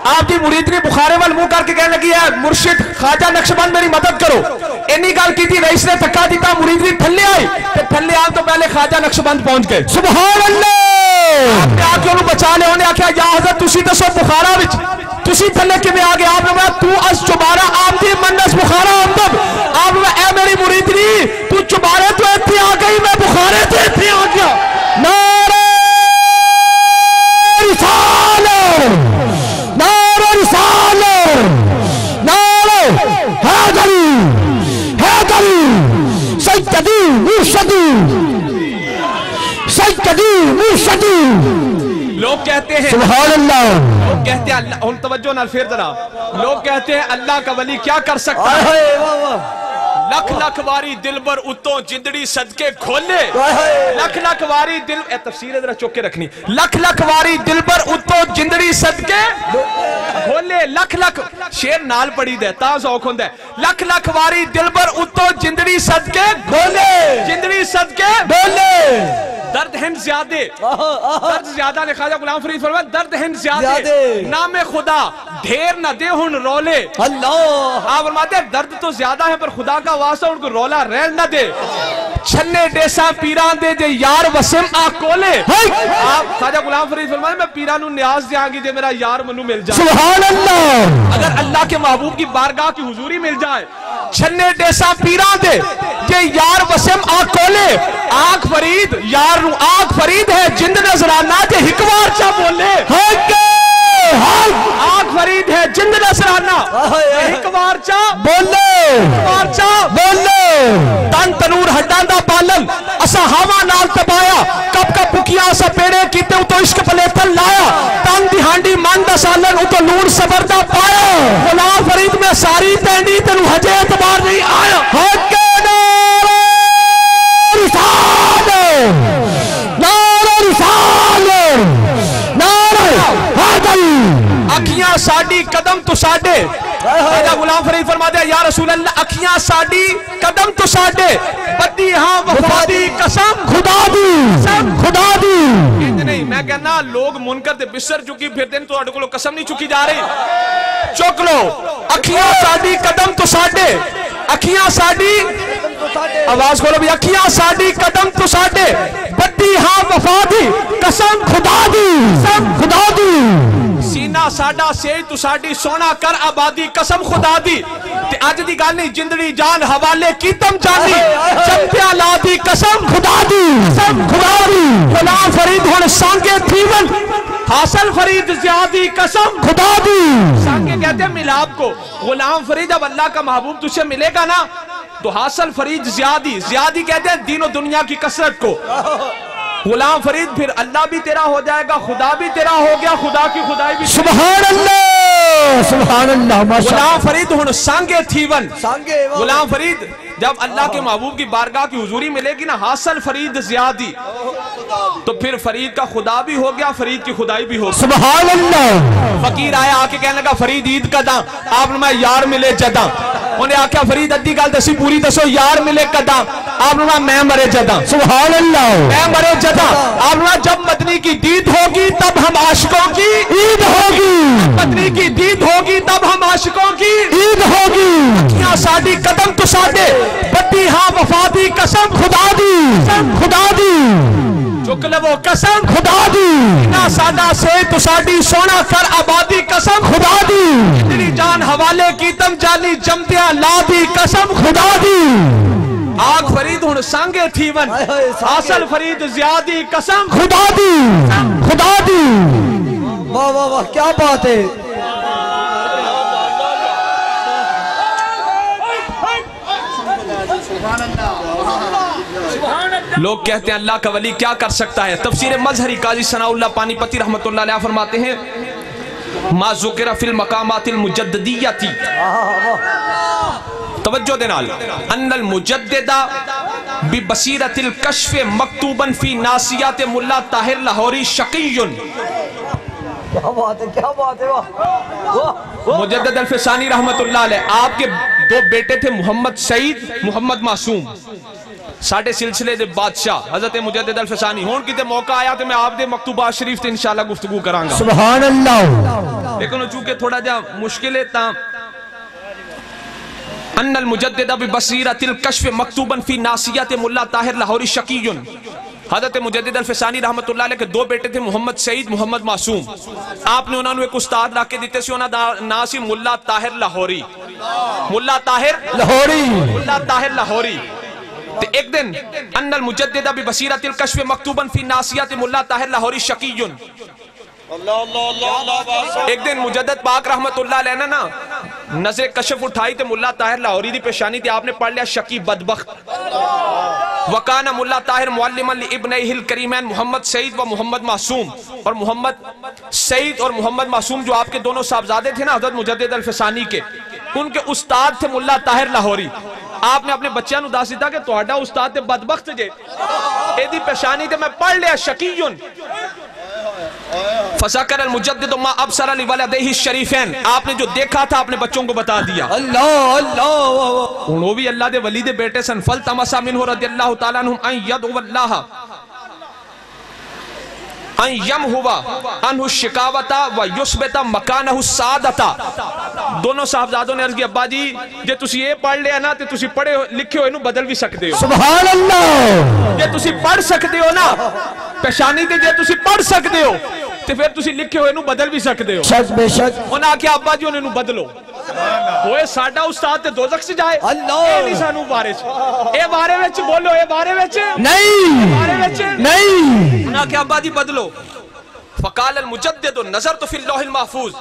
आपकी मुरीदनी बुखारे वाल मुंह करके कहने लगी है मुर्शिद ख्वाजा नक्शबंद मेरी मदद करो। इन्नी गल की थी, रईस ने धक्का दिता, मुरीदनी थल्ले आई, तो थल्ले आने तो पहले ख्वाजा नक्शबंद पहुंच गए। सुभान अल्लाह, आपने आके उन्हें बचा लिया। उन्हें आख्या या हज़रत तुसी दसो बुखारा विच तुसी थल्ले किवें आ गए? आपने कहा तू अस चुबारा आपदी मनस बुखारा अंदर। आपने कहा ए मेरी मुरीदनी तू चुबारे तो इत्थे आ गई, मैं बुखारे तो इत्थे आ गया। नारे रिसालत, नारे रिसालत, नारे हैदरी, हैदरी, सैयदी मुर्शदी सैयदी मुर्शदी। लोग कहते हैं सुभान अल्लाह, लोग कहते हैं अल्लाह, तवज्जो ना फिर जरा, लोग कहते हैं अल्लाह का वली क्या कर सकता है। लख लख वारी दिल पर उतो जिंदड़ी सदके खोले, लख लख वारी दिल, ए तफसीर जरा चौके रखनी, लख लख वारी दिल पर उतो जिंदड़ी सदके खोले, लख लख शेर नाल पड़ी दे ता सौख होंदा है, लख लख वारी दिल पर उतो जिंदड़ी सदके खोले, जिंदड़ी सदके बोले। दर्द हिंद ज्यादे, दर्द ज्यादा ने ख्वाजा गुलाम फरीद फरमाया, दर्द हिंद ज्यादे नामे खुदा ढेर न दे हुन रोले। अल्लाह आप फरमाते हैं दर्द तो ज्यादा है पर खुदा का वास्ता उनको रोला रह न दे। छन्ने डेसा पीरा दे जे यार वसिम आ कोले। आप ख्वाजा गुलाम फरीद फरमाते मैं पीरा नु न्याज देंगी जे मेरा यार मनु मिल जाए। सुभान अल्लाह, अगर अल्लाह के महबूब की बारगाह की हुजूरी मिल जाए, छन्ने डेसा पीरा दे जे यार वसिम आ कोले। आंख फरीद यार नु आंख फरीद है जिंद नजराना जे हिकवार चा बोले। आंख फरीद है जिंद नजराना हिकवार चा बोले, हिकवार चा बोले। तन तनूर हड्डां दा पालन असा हवा नाल तबाया, कब कब पुकिया असा पेड़े कीते उतो इश्क पलेथल लाया। तन दी हांडी मन दा सालन उतो लूण सबर दा पाया। गुलाम फरीद में सारी पैंडी तेनू हजे एतबार नहीं आया। अखियां साडी कदम तो साडे, गुलाम फरीद फरमाते या रसूल अल्लाह अखियां साडी कदम तो साडे, बदी हां वफा दी कसम खुदा दी, कसम खुदा दी। नहीं मैं कहना लोग मुनकर ते बिसर चुकी फिरदे ने, तुहाडे कोलों कसम नहीं चुकी जा रही। चुक लो, अखियां साडी कदम तो साडे, अखियां साडी, आवाज खोलो भी, अखियां साडी कदम तो साडे, बदी हां वफा दी कसम खुदा दी, कसम खुदा दी। सीना साडा सेज तू साडी सोना कर आबादी कसम खुदा दी। ते अज दी गल नहीं जिंदड़ी जान हवाले कीतम जानी, चंपिया ला दी कसम खुदा दी, कसम खुदा दी। गुलाम फरीद हुण सांगे थीवन हासिल फरीद ज़ियादी कसम खुदा दी। सांगे कहते हैं मिलाप को। गुलाम फरीद जब अल्लाह का महबूब तुझसे मिलेगा ना तो हासिल फरीद ज़ियादी, ज़ियादी कहते हैं दीनो दुनिया की कसरत को। गुलाम फरीद फिर अल्लाह भी तेरा हो जाएगा, खुदा भी तेरा हो गया, खुदा की खुदाई भी। सुभान अल्लाह, सुभान अल्लाह। गुलाम फरीद हुण सांगे थीवन, गुलाम फरीद जब अल्लाह के महबूब की बारगाह की हुजूरी मिलेगी ना हासिल फरीद ज़ियादी, तो फिर फरीद का खुदा भी हो गया, फरीद की खुदाई भी हो। सुभान अल्लाह। फकीर आया आके कहने लगा फरीद ईद कदा, आप मैं यार मिले जदा। उन्हें आख्या फरीद अद्धी गल दसी पूरी दसो, यार मिले कदा, आप मैं मरे जदा। सुभान अल्लाह। मैं मरे जदा, आप जब मदनी की दीद होगी तब हम आशिकों की ईद होगी, मदनी की दीद होगी तब हम आशिकों की ईद होगी। अखियां साडी कदम तो साडे, बदी हां वफा दी कसम खुदा दी, कसम खुदा दी। चुक लवो कसम खुदा दी। ना साडा से तो साडी सोना कर आबादी कसम खुदा दी। तेरी जान हवाले की तम जानी जमतिया ला दी कसम खुदा दी। आग फरीद हुण सांगे थीवन हासिल फरीद ज़ियादी कसम खुदा दी, खुदा दी। वाह वाह वाह क्या बात है। लोग कहते हैं अल्लाह का वली क्या कर सकता है। तफसीर मजहरी काजी सनाउल्लाह पानीपती रहमतुल्लाह अलैह फरमाते हैं मा ज़ुकिरा फिल मकामातिल मुजद्दिदियती, तवज्जो दे नाल, अन्नल मुजद्दिदा बि बसीरतिल कश्फ मकतूबन फी नासियात मुल्ला ताहिर लाहौरी शकीयुन। क्या बात है, क्या बात है। वाह मुजद्दिद अल-फ़सानी रहमतुल्लाह अलैह, आपके दो बेटे थे मोहम्मद सईद, मोहम्मद मासूम, साढ़े सिलसिले दे बादशाह हजरत मुजद्दिद अल-फ़सानी। हुण किते मौका आया तो मैं आप दे मकतूबा शरीफ ते इंशाअल्लाह गुफ्तगू करांगा। सुभान अल्लाह। लेकिन चूंकि थोड़ा जा मुश्किल है ता अन्नल मुजद्दिदा बि बसीरतिल कश्फ मकतूबन फी नासियात मुल्ला ताहिर लाहौरी शकीयुन। हजरत मुजद्दिद अल-फ़सानी रहमतुल्लाह अलैह के दो बेटे थे मोहम्मद सईद, मोहम्मद मासूम। आपने उन्होंने एक उस्ताद रख के दिते सी, उन्हां दा नाम सी मुल्ला ताहिर लाहौरी, मुल्ला ताहिर लाहौरी, मुल्ला ताहिर लाहौरी। एक दिन अन्नल मुजद्दिदा बि बसीरतिल कश्फ मकतूबन फी नासियात मुल्ला ताहिर लाहौरी शकीयुन। एक दिन मुजद्दिद पाक रहमतुल्लाह अलैह ने ना नजर कशफ उठाई तो मुल्ला ताहिर लाहौरी दी पेशानी थी, आपने पढ़ लिया शकी बदबख्त। वकाना मुल्ला ताहिर मुअल्लिमन लिइब्नैहिल करीमैन मोहम्मद सईद व मोहम्मद मासूम। और मोहम्मद सईद और मोहम्मद मासूम जो आपके दोनों साहबजादे थे ना हज़रत मुजद्दिद अल-फ़सानी के, उनके उस्ताद थे मुल्ला ताहिर लाहौरी। आपने अपने बच्चों को दस दिता कि तुहाडा उस्ताद ते बदबख्त जे, एदी पेशानी ते मैं पढ़ लिया शकीयुन फसकर अल मुजद्दिद मा अबसर अली वलदैहि शरीफैन। आपने जो देखा था अपने बच्चों को बता दिया। अल्लाह अल्लाह वो भी अल्लाह दे वली दे बेटे सन। फल तमसा मिनहु रदियल्लाहु तआला अन्हु अन यदउल्लाह अन यमहुवा अनहु शिकावता व युस्बिता मकानहु सादता। दोनों साहबजादों ने अर्ज की अब्बा जी जे तुसी ये पढ़ लिया ना ते तुसी पढ़े लिखे हो इनू बदल भी सकते हो। सुभान अल्लाह। जे तुसी पढ़ सकते हो ना पेशानी ते जे तुसी पढ़ सकते हो ते फिर तुसी लिखे हो इनू बदल भी सकते हो। शक बेशक उन्हें आख्या अब्बा जी उन्हें बदलो होए साडा उस्ताद ते दोज़ख से जाए। अल्लाह ए नहीं सानू बारे च ए बारे विच बोलो ए बारे विच नहीं बारे विच नहीं। उन्हें आख्या अब्बा जी बदलो। फ़क़ाल अल मुजद्दिद नज़रतु फ़िल लौहिल महफ़ूज़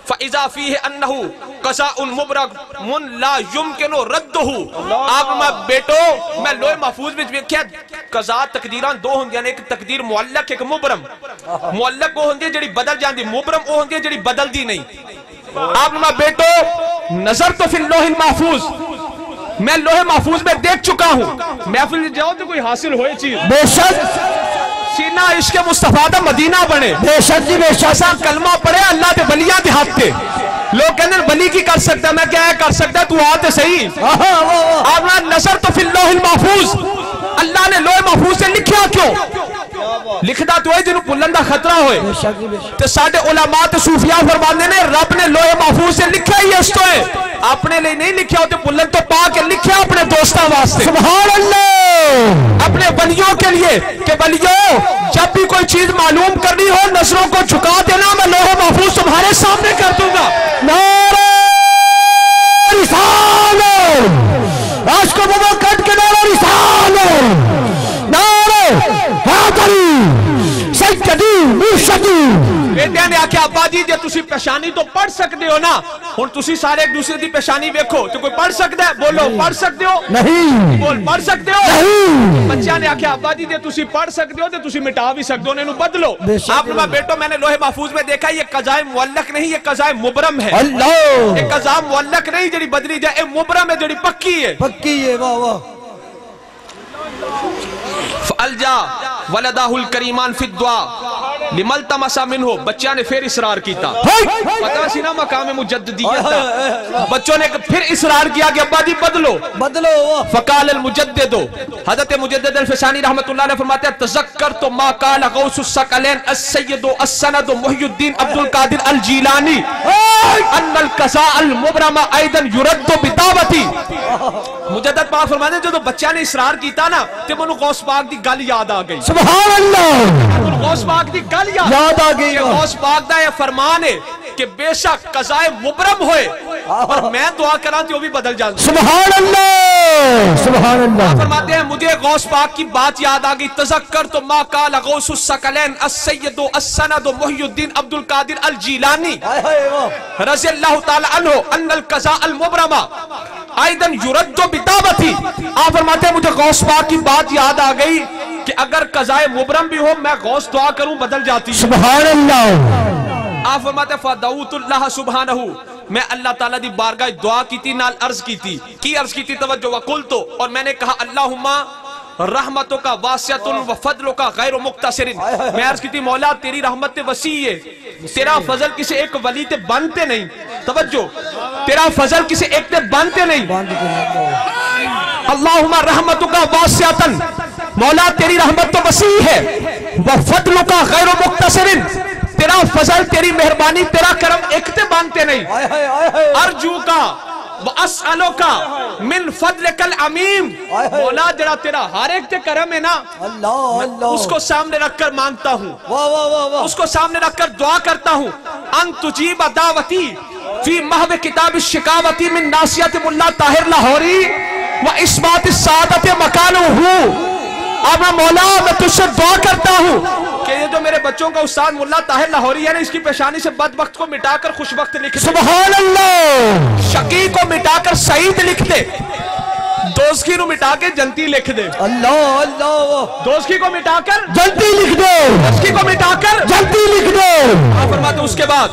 फ़इज़ा फ़ीहि अन्नहु क़ज़ाउन मुबरमुन ला युमकिनु रद्दुहु। आप मैं बेटो मैं लोहे महफूज विच वेख्या कज़ा तकदीरां दो होंदियां ने, एक तकदीर मुअल्लक एक मुबरम। मुअल्लक वो होंदी है जिहड़ी बदल जांदी, मुबरम वो होंदी है जिहड़ी बदलदी नहीं। आप मैं बेटो नजर तो फिल लोहिल महफूज मैं लोहे महफूज में देख चुका हूं। महफिल में जाओ तो कोई हासिल होए चीज बेशक सीना इश्क मुस्तफा दा मदीना बने। बेशक जी बेशक। ऐसा कलमा पढ़े अल्लाह के बलियां दे हाथ ते लोग कहते बली की कर सकता मैं क्या कर सकता तू आते सही। आपना नजर तो फिल लोहिल महफूज अल्लाह ने लोहे महफूज से लिखा क्यों लिखदा तो है जिन्हों भुलन का खतरा होए। ते साडे उलमा ते सूफिया फरमांदे ने रब ने लोहे महफूज से लिखा ही इस तो है, अपने लिए नहीं लिखा होते भुलन तो पा के लिखा अपने दोस्तों वास्ते। सुभान अल्लाह। अपने बलियों के लिए कि बलियों जब भी कोई चीज मालूम करनी हो नजरों को झुका देना मैं लोहे महफूज तुम्हारे सामने कर दूंगा। नारे रिसालत आज को बाबा कट के नारे रिसालत नारे हैदरी सैयदी मुर्शदी। बेटिया ने आख्या अब्बा जी जे तुसी पेशानी तो पढ़ सकते हो ना हुण तुसी सारे एक दूसरे की पेशानी वेखो तो कोई पढ़ सकता है बोलो पढ़ सकते हो नहीं बोल पढ़ सकते हो नहीं। बच्चा ने आख्या अब्बा जी जे तुसी पढ़ सकते हो तो तुसी मिटा भी सकते हो इन्हें बदलो। आपने मैं बेटो मैंने लोहे महफूज में देखा ये कज़ाए मुअल्लक नहीं ये कज़ाए मुबरम है। अल्लाह ये कज़ा मुअल्लक नहीं जड़ी बदली जाए ये मुबरम है जड़ी पक्की है पक्की है। वाह वाह। फअलजा वलदाहुल करीमान फिद दुआ लिमल तमसा मिनहु। बच्चा ने फिर इसरार किया पता सी ना मकाम मुजद्दिदियत दा। बच्चों ने फिर इसरार किया कि अब्बा जी बदलो बदलो। फ़क़ाल अल मुजद्दिद हज़रत मुजद्दिद अल-फ़सानी रहमतुल्लाह अलैह फरमाते हैं तज़क्करतु मा क़ाल गौसुस सकलैन अस-सय्यद अस-सनद मुहियुद्दीन अब्दुल कादिर अल-जीलानी अन्नल क़ज़ा अल-मुबरमा ऐदन युरद्दु बिदावती। मुजद्दिद पाक फरमाते हैं जो बच्चा ने इसरार किया ना ते मैनू गौस पाक दी गल याद आ गई। सुभान अल्लाह। गौस पाक दी गल याद आ गई। गौस पाक दा ये फरमान है कि बेशक कज़ाए मुबरम होए और मैं दुआ करा तो वो भी बदल जाता। सुभान अल्लाह सुभान अल्लाह। फरमाते हैं मुझे गौस पाक की बात याद आ गई तज़क्करतु मा क़ाल गौसुस सकलैन अस-सय्यद अस-सनद मुहियुद्दीन अब्दुल कादिर अल-जीलानी रज़ियल्लाहु तआला अन्हु अन्नल क़ज़ा अल-मुबरमा ऐदन युरद्दु बिदावती। आप फरमाते हैं मुझे गौस पाक की बात याद आ गई कि अगर कज़ाए मुबरम भी हो मैं गौस दुआ करूं बदल जाती है। सुभान अल्लाह। आप फरमाते फदऊतुल्लाह सुब्हानहू मैं अल्लाह ताला दी बारगाह दुआ की थी नाल अर्ज की थी तवज्जो वकुल तो और मैंने कहा अल्लाहुम्मा रहमतों का वासियतुन व फदलों का गैर मुक्तसिरिन। मैं अर्ज की थी मौला तेरी रहमत वसी है तेरा फजल किसी एक वली ते बनते नहीं। तवज्जो तेरा फजल किसी एक ते बनते नहीं। अल्लाहुम्मा रहमतों का वासियतन मौला तेरी रहमत तो वसी है व फदलों का गैर मुक्तसिरिन तेरा फजल तेरी मेहरबानी तेरा करम एक ते बनते नहीं। अर्जू का असअलो का मिन फदलिकल अमीम मौला जरा तेरा हर एक ते करम है ना अल्लाह अल्लाह उसको सामने रखकर मांगता हूँ वाह वाह वाह वाह। उसको सामने रखकर दुआ करता हूँ अन तुजीब दावती फी महव किताब शिकावती मिन नासियत मुल्ला ताहिर लाहौरी व इस्बात सादत मकानुहु। अब मौला मैं तुझसे दुआ करता हूँ कि ये जो मेरे बच्चों का उस्ताद मुल्ला ताहिर लाहौरी है ना इसकी पेशानी से बदबख्त को मिटाकर खुशबख्त लिख दे। सुभान अल्लाह। शकी को मिटाकर सईद लिख दे दोस्ती को मिटा के जनती लिख दे। अल्लाह अल्लाह, दोस्ती को मिटाकर जल्दी लिख दो, दोस्ती को मिटाकर जल्दी लिख दो। आप फरमाते उसके बाद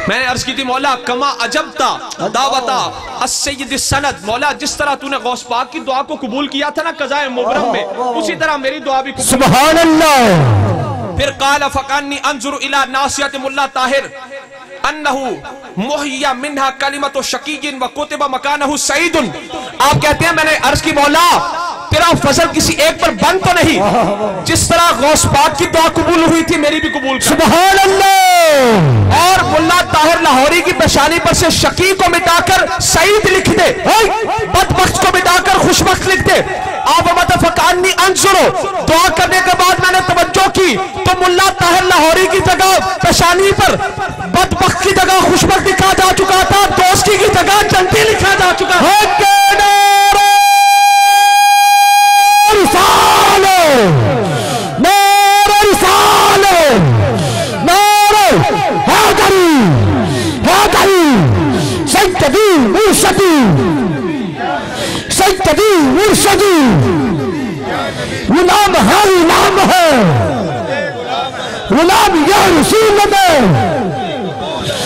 मैंने अर्ज की थी, मौला कमा अजबता दावता अस्सय्यद सनद, मौला जिस तरह तूने गौस पाक की दुआ को कबूल किया था ना कज़ाए मुबरम में, उसी तरह मेरी दुआ भी कबूल। सुभान अल्लाह। फिर काला फकानी अंजुर इला नासियत मुल्ला ताहिर अन्नहु मुहय्या मिन्हा कलिमतु शकीयिन व कुतिबा मकानहु सईदुन। आप कहते हैं मैंने अर्ज की, मौला तेरा फजल किसी एक पर बंद तो नहीं, जिस तरह गौस पाक की दुआ कबूल हुई थी मेरी भी कबूल कर। सुभान अल्लाह। और मुल्ला ताहिर लाहौरी की पेशानी पर से शकी को मिटाकर सईद लिख दे, बदबख्त को मिटाकर खुशबख्त लिख दे। आप फकानी अंसुरो, दुआ करने के बाद मैंने तवज्जो की तो मुल्ला ताहिर लाहौरी की जगह पेशानी पर बदबख्त की जगह खुशबख्त लिखा जा चुका था, दोस्ती की जगह जंती लिखा जा चुका है। गुलाम है, गुलाम है, गुलाम या रसूल में,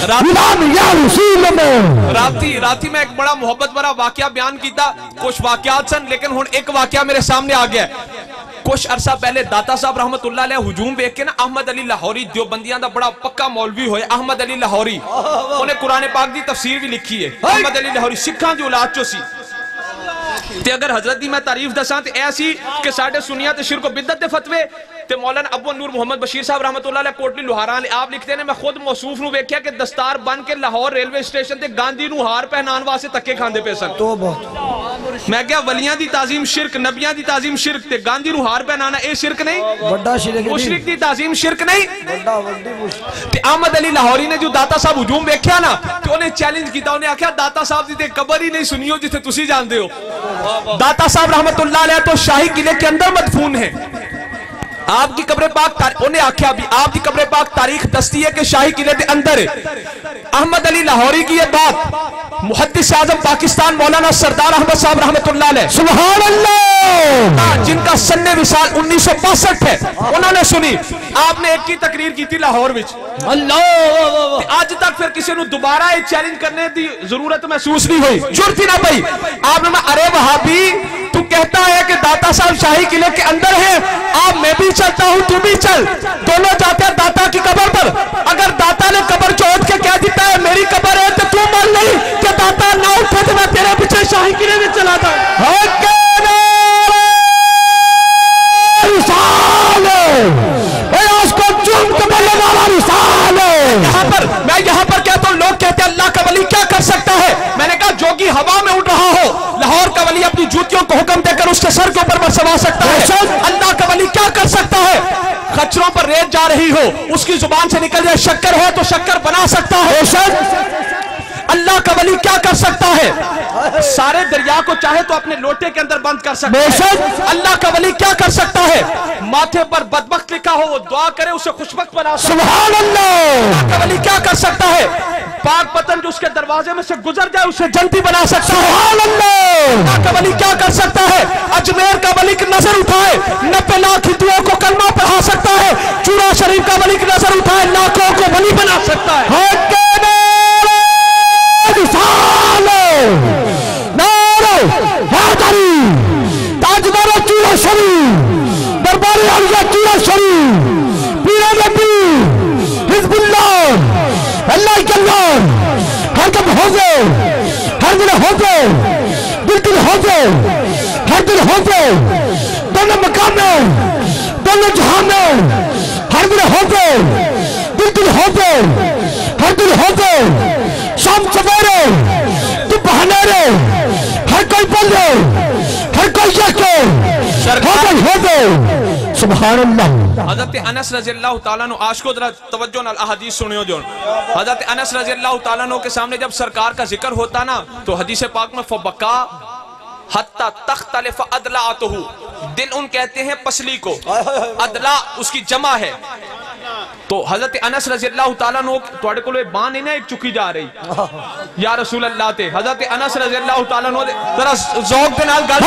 गुलाम या रसूल में। राती में एक बड़ा मोहब्बत भरा वाकया बयान किया, कुछ वाकयात सन, लेकिन हुण एक वाकया मेरे सामने आ गया। कुछ अरसा पहले दाता साहब रहमतुल्लाह अलैह हुजूम वेख के ना अहमद अली लाहौरी देवबंदियां दा बड़ा पक्का मौलवी होया, अहमद अली लाहौरी, उन्हें कुरान पाक दी तफसीर भी लिखी है। अहमद अली लाहौरी सिखां दी औलाद चो सी, ते अगर हजरत दी मैं तारीफ दसा तो ऐसी कि साढ़े सुनिया ते शिरक बिदअत दे फतवे ते मौलाना अबू नूर मोहम्मद बशीर साहब रहमतुल्लाह अलैह कोटली लुहारा आप लिखते हैं, मैं खुद मौसूफ नूं वेख्या कि दस्तार बन के लाहौर रेलवे स्टेशन ते गांधी नूं हार पहनान वास्ते धक्के खांदे पे सन। मैं क्या वलियां दी ताजीम शिरक, नबियां दी ताजीम शिरक ते गांधी नूं हार पहनाना ए शिरक नहीं? बड़ा शिरक। मुशरिक दी ताजीम शिरक नहीं? बड़ा वड्डी मुशरिक। ते अहमद अली लाहौरी ने जो दाता साहब हुजूम वेख्या ना तो उन्हें चैलेंज किया, उन्हें आख्या दाता साहब दी ते कबर ही नहीं सुनी हो जिथे तुसी जानदे हो। दाता साहब रहमतुल्लाह अलैह तो शाही किले के अंदर मदफून है, आपकी कब्र पाक उन्हें आख्या भी आपकी कब्र पाक तारीख दस्ती है कि शाही किले के अंदर है। अहमद अली लाहौरी की यह बात मुहद्दिस आज़म पाकिस्तान मौलाना सरदार अहमद साहब रहमतुल्लाह अलैह सुभान अल्लाह, जिनका सन्ने विसाल 1962 है, उन्होंने सुनी। आपने एक की तकरीर की थी लाहौर विच, अल्लाह आज तक फिर किसी ने दोबारा ये चैलेंज करने की जरूरत महसूस नहीं हुई, जुर्त ही ना पई। आपने अरे वहाबी तू कहता है कि दाता साहब शाही किले के अंदर है, आप मैं भी चलता हूं तू भी चल, दोनों जाते हैं दाता की कब्र पर। अगर दाता ने कब्र जोड़ के कह देता है मेरी कब्र है तो तू मान नहीं कि दाता ना उठे तो मैं तेरे पीछे शाही किले में चला था। यहाँ पर कहता हूँ, लोग कहते हैं अल्लाह का वली क्या कर सकता है? मैंने कहा जोगी हवा में उड़ रहा हो, लाहौर का वली अपनी जूतियों को हुक्म देकर उसके सर के ऊपर सवा सकता है। अल्लाह का वली क्या कर सकता है? खच्चरों पर रेत जा रही हो, उसकी जुबान से निकल जाए शक्कर है तो शक्कर बना सकता है। अल्लाह का वली क्या कर सकता है? सारे दरिया को चाहे तो अपने लोटे के अंदर बंद कर सकता है। अल्लाह का वली क्या कर सकता है? माथे पर बदबख्त लिखा हो वो दुआ करे उसे खुशबख्त बना सकता है। सुभान अल्लाह। अल्लाह का वली क्या कर सकता है? पाक पतन जो उसके दरवाजे में से गुजर जाए उसे जन्नती बना सकता है। सुभान अल्लाह। अल्लाह का वली क्या कर सकता है? अजमेर का वली की नजर उठाए 90 लाख हिंदुओं को कलमा पढ़ा सकता है। चूड़ा शरीफ का वली की नजर उठाए लाखों को वली बना सकता है। ताजदार चूड़ा शरीफ, दरबार आलिया चूड़ा शरीफ, पीरे नबी हिज़्बुल्लाह अल्लाह के अल्लाह हर दम हो जाए, हर दिन हो जाए, बिल्कुल हो जाए, हर दिन हो जाए, दोनों मकाम में, दोनों जहां में, हर दिन हो जाए, बिल्कुल हो जाए, हर दिन हो जाए, शाम सवेरे दोपहर हर कोई बोले, हर कोई सुभान अल्लाह। हज़रत अनस रज़ियल्लाहु ताला अन्हु आशिको जरा तवज्जो नाल अहदीस सुनियो जो। हज़रत अनस रज़ियल्लाहु ताला अन्हु के सामने जब सरकार का जिक्र होता ना तो हदीस पाक में फबका हत्ता तख्तलिफ अदलातहु, दिल उन कहते हैं पसली को, अदला उसकी जमा है। तो हजरत अनस रज़ी अल्लाह तआला अन्हु तुहाडे कोल बांह नहीं ना एक चुकी जा रही या रसूल अल्लाह ते हजरत अनस रज़ी अल्लाह तआला अन्हु जरा ज़ौक़ दे नाल गल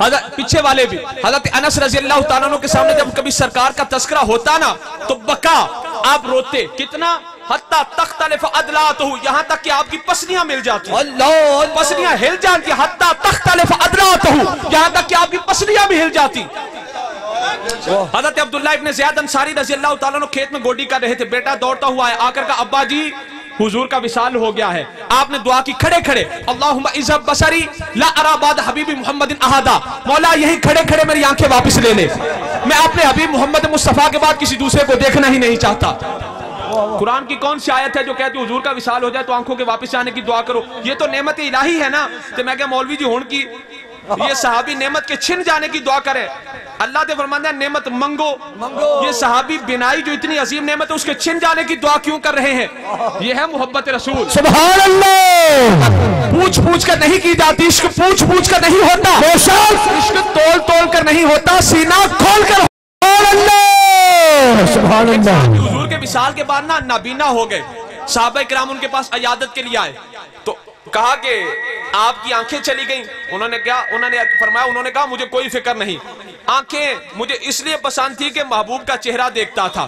हजरत पीछे वाले भी हजरत अनस रज़ी अल्लाह तआला अन्हु के सामने जब कभी सरकार का तस्करा होता ना तो बका आप रोते कितना हत्ता तख्तलिफ अदलातहु यहाँ तक कि आपकी पसलियां मिल जाती अल्लाह पसलियां हिल जाती हत्ता तख्तलिफ अदलातहु यहाँ तक कि आपकी पसलियां भी हिल जाती। हज़रत अब्दुल्लाह इब्न ज़ियाद अंसारी रज़ी अल्लाह तआला अन्हु खेत में गोडी कर रहे थे, बेटा दौड़ता हुआ है आकर का अब्बा जी हुजूर का विसाल हो गया है। आपने दुआ की खड़े खड़े अल्लाहुम्मा इज़हब बसरी ला अरा बाद हबीबी मुहम्मदिन अहादा, मौला यही खड़े खड़े मेरी आंखें वापस ले ले, मैं अपने हबीब मोहम्मद मुस्तफ़ा के बाद किसी दूसरे को देखना ही नहीं चाहता। कुरान की कौन सी आयत है जो कहती है हुजूर का विसाल हो जाए तो आंखों के वापस आने की दुआ करो? ये तो नेमत इलाही है ना। तो मैं क्या मौलवी जी होने की ये सहाबी नेमत के छिन जाने की दुआ करे? अल्लाह ने फरमाया नेमत मंगो मंगो। ये सहाबी बिनाई जो इतनी अजीम नेमत है उसके छिन जाने की दुआ क्यों कर रहे हैं? ये है मोहब्बत रसूल। सुभान अल्लाह। पूछ पूछ कर नहीं की जाती, इश्क पूछ पूछ कर नहीं होता, इश्क तोल तोल कर नहीं होता, सीना खोल कर। सुभान अल्लाह। हुजूर के विसाल के बाद ना नाबीना हो गए, सहाबा किराम उनके पास इयादत के लिए आए तो कहा कि आपकी आंखें चली गईं। उन्होंने फरमाया, उन्होंने कहा मुझे कोई फिक्र नहीं, आंखें मुझे इसलिए पसंद थी कि महबूब का चेहरा देखता था,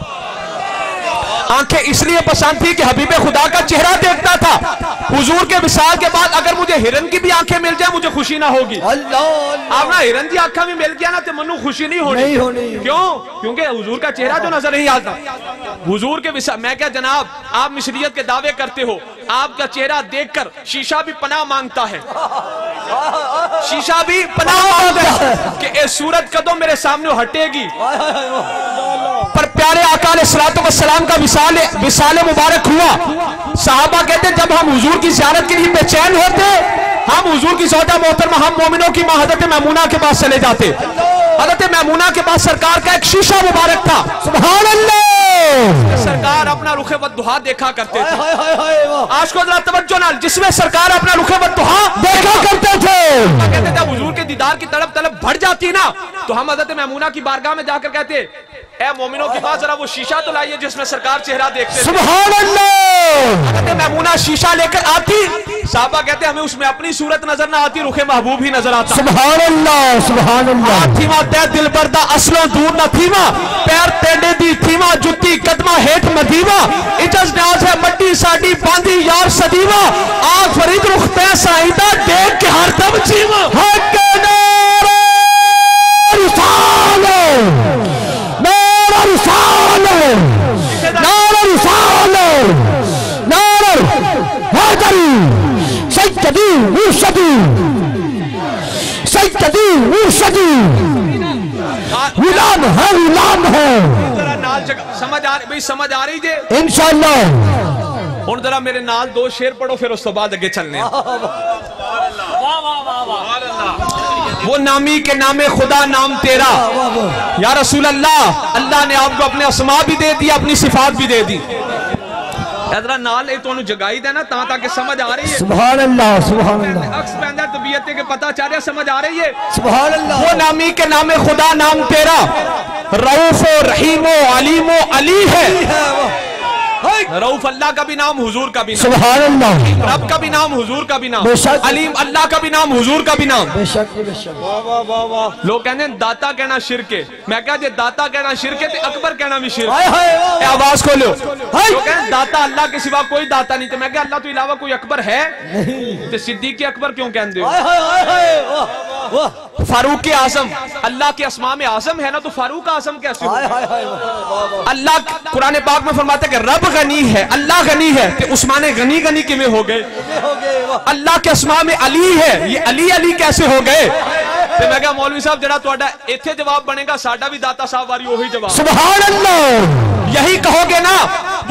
आंखें इसलिए पसंद थी कि हबीबे खुदा का चेहरा देखता था। हुजूर के विसाल के बाद अगर मुझे हिरन की भी आंखें मिल जाए मुझे खुशी ना होगी। अब ना हिरन की आंखें भी मिल गया ना तो मनु खुशी नहीं होनी। क्यों? क्योंकि हुजूर का चेहरा जो नजर नहीं आता। हुजूर के विसाल, मैं क्या जनाब आप मिशरियत के दावे करते हो, आपका चेहरा देखकर शीशा भी पनाह मांगता है, शीशा भी पनाह मांगता है कि ए सूरत कदों मेरे सामने हटेगी। पर प्यारे आका अलैहिस्सलाम का विसाल मुबारक हुआ। सहाबा कहते जब हम हुजूर की ज़ियारत के लिए बेचैन होते हम हुजूर की ज़ौजा मोहतरमा हम मोमिनों की मां हज़रत मैमूना के पास चले जाते। हज़रत मैमूना के पास सरकार का एक शीशा मुबारक था। सुभान अल्लाह। सरकार अपना रुखे वद्दुहा देखा करते थे। आज को जरा तवज्जो नाल, जिसमें सरकार अपना रुखे वद्दुहा देखा करते थे। कहते जब हुजूर के दीदार की तड़प बढ़ जाती ना तो हम हज़रत मैमूना की बारगाह में जाकर कहते ए मोमिनों की मां जरा वो शीशा तो लाइए जिसमें सरकार चेहरा देखते थे। सुभान अल्लाह। कहते मैमूना शीशा लेकर आती, साहबा कहते हमें उसमें अपनी सूरत नजर ना आती, रुखे महबूब ही नजर आता। सुभान अल्लाह। सुभान अल्लाह। थीमा तै दिल बरदा असलों दूर न थीमा, पैर तेडे दी थीमा जुत्ती कदमा हेठ मदीवा, इजज नाज है मड्डी साडी बांधी यार सदीवा, आग फरीद रुख तै साइदा देख के हर दम जीवा। हक नारे रिसाल गुलाम है, गुलाम है। जरा नाल समझ आ रही जे इंशाअल्लाह। हुण जरा मेरे नाल दो शेर पढ़ो फिर उस तो बाद अगे चलने। वो नामी के नामे खुदा नाम तेरा या रसूल अल्लाह। अल्लाह ने आपको अपने अस्मा भी दे दिया, अपनी सिफात भी दे दी। जरा नाल तुहानू जगाई दे ना ताकि समझ आ रही है। सुभान अल्लाह। सुभान अल्लाह। अक्स पैंदा तबीयत के पता चल रहा, समझ आ रही है। सुभान अल्लाह। वो नामी के नामे खुदा नाम तेरा, रऊफो रहीमो अलीमो अली है। रऊफ अल्लाह का भी नाम, हुजूर का भी नाम। सुभान अल्लाह। रब का भी नाम, हुजूर का भी नाम। अलीम अल्लाह का भी नाम, हुजूर का भी नाम। लोग कहते हैं दाता कहना शिरक है। मैं क्या दाता कहना शिरक है तो अकबर कहना भी शिरक है। आवाज खोलो। लोग कहते दाता अल्लाह के सिवा कोई दाता नहीं। तो मैं क्या अल्लाह तो इलावा कोई अकबर है तो सिद्दीक अकबर क्यों कहते हो? फारूक आजम अल्लाह के अस्मा में आजम है ना, तो फारूक आजम कैसे हो? अल्लाह कुरान पाक में फरमाता है कि रब गनी है, अल्लाह गनी है, तो उस्मान गनी गनी किमें हो गए? अल्लाह के अस्मा में अली है, ये अली अली कैसे हो गए? तो मैं क्या मौलवी साहब जरा तुहाडा इत्थे जवाब बनेगा, साडा भी दाता साहब वाली वही जवाब। सुभान अल्लाह। यही कहोगे ना,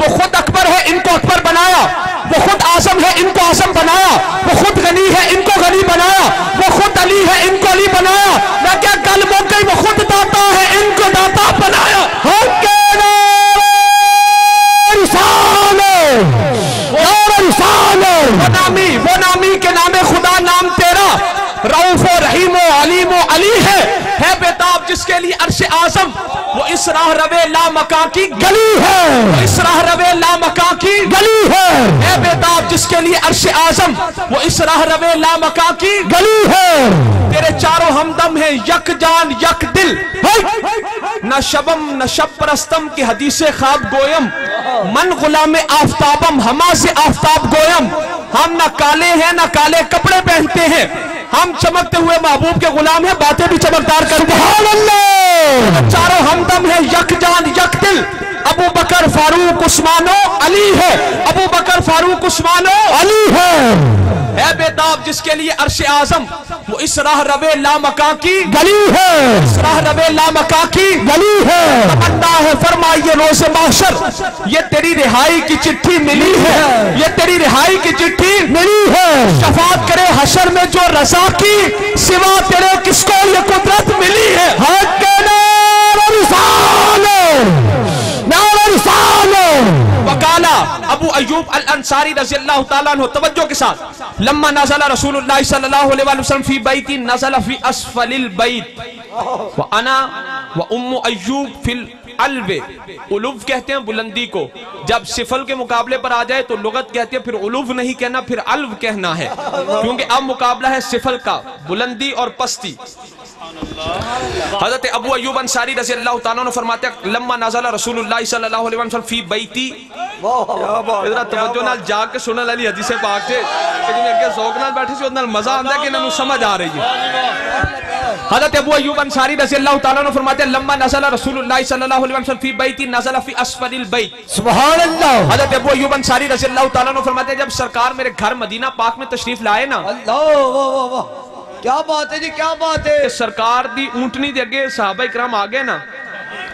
वो खुद अकबर है इनको अकबर बनाया, वो खुद आजम है इनको आजम बनाया, वो खुद गनी है इनको गनी बनाया, वो खुद अली है इनको अली बनाया। मैं क्या कल मुक गई, वो खुद दाता है इनको दाता बनाया। वो नामी के नामे खुदा नाम तेरा, रऊफो रहीमो अलीमो अली है। है बेताब जिसके लिए अर्श आजम वो इस राह रवे ला मकां की गली है, वो इस राह रवे ला मकां की गली है बेताब जिसके लिए अर्श आजम वो इस राह रवे ला मकां की गली है। तेरे चारों हमदम है यक जान यक दिल, न शबम न शब परस्तम की हदीसे ख्वाब गोयम, मन गुलाम आफताबम हमा से आफताब गोयम। हम न काले हैं न काले कपड़े पहनते हैं, हम चमकते हुए महबूब के गुलाम हैं, बातें भी चमकदार करते हैं। चारों हमदम है यक जान यक दिल, अबू बकर फारूक उस्मानो अली है, अबू बकर फारूक उस्मानो अली है बेताब जिसके लिए अर्श आजम वो इस राह रवे ला मकां की गली है, इस राह रवे ला मकां की गली है। तमन्ना है फरमाइए रोज़े महशर, ये तेरी रिहाई की चिट्ठी मिली है, ये तेरी रिहाई की चिट्ठी मिली है। शफात करे हशर में जो रज़ा की, सिवा तेरे किसको ये कुदरत मिली है। हक के नारे रिसाले, नारे रिसाले। वकाला अबू अय्यूब अल अंसारी रज़ियल्लाहु ताला अन्हु, तवज्जो के साथ, लम्मा नज़ला रसूलुल्लाह सल्लल्लाहु अलैहि वसल्लम फी बैती नज़ला फी अस्फलिल बैत व अना व उम्मु अय्यूब फिल अलवे। उलुव कहते हैं बुलंदी को, जब सिफल के मुकाबले पर आ जाए तो लुगत कहती है फिर उलुव नहीं कहना, फिर अल्व कहना है, क्योंकि अब मुकाबला है सिफल का, बुलंदी और पस्ती। हज़रत अबू अय्यूब अंसारी रज़ियल्लाहु ताला अन्हु फरमाते हैं लम्मा नज़ला रसूलुल्लाह सल्लल्लाहु अलैहि वसल्लम फी बैती, इधर तवज्जो नाल जाग के सुनने वाली हदीसे पाक से कि जिन्हें अगे ज़ौक़ नाल बैठे से उन्हें मजा आंदा कि इन्हें समझ आ रही है। हज़रत अबू अय्यूब अंसारी रज़ियल्लाहु ताला अन्हु फरमाते हैं लम्मा नज़ला रसूलुल्लाह सल्लल्लाहु अलैहि वसल्लम फी बैती नज़ला फी अस्फलिल बैत। सुभान अल्लाह। हज़रत अबू अय्यूब अंसारी रज़ियल्लाहु ताला अन्हु फरमाते हैं जब सरकार मेरे घर मदीना पाक में तशरीफ लाए ना, अल्लाह वाह वाह वाह, क्या बात है जी, क्या बात है। सरकार दी ऊंटनी दे अगे सहाबा इकराम आ गए ना,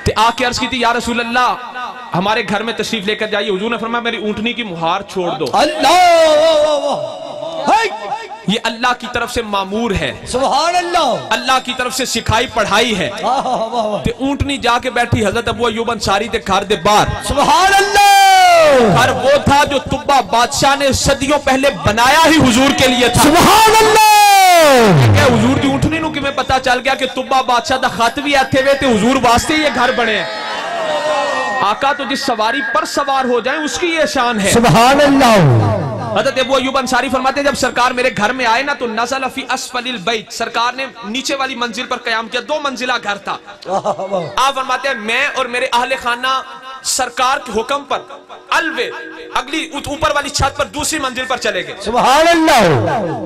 ते आके अर्ज की थी या रसूल अल्लाह हमारे घर में तशरीफ लेकर जाइए। हुजूर ने फरमाया मेरी ऊंटनी की मुहार छोड़ दो। अल्लाह, ये अल्लाह की तरफ से मामूर है, सुभान अल्लाह, अल्लाह की तरफ से सिखाई पढ़ाई है। ते ऊंटनी जाके बैठी हजरत अबू अय्यूब अंसारी दे घर दे बाहर। सुभान अल्लाह। घर वो था जो तुब्बा बादशाह ने सदियों पहले बनाया ही हुजूर के लिए था। सुभान अल्लाह। क्या हुजूर दी ऊंटनी नूं किवें पता चल गया कि तुब्बा बादशाह दा खत भी इत्थे वे ते हुजूर वास्ते ये घर बने। आका तो जिस सवारी पर सवार हो जाए उसकी ये शान है। सुभान अल्लाह। हज़रत अबू अय्यूब अंसारी फरमाते जब सरकार मेरे घर में आए ना तो नज़ल फी अस्फलिल बैत, सरकार ने नीचे वाली मंजिल पर कयाम किया, 2 मंजिला घर था। आप फरमाते हैं मैं और मेरे अहले खाना सरकार के हुक्म पर अलवे अगली ऊपर वाली छत पर दूसरी मंजिल पर चले गए। सुभान अल्लाह।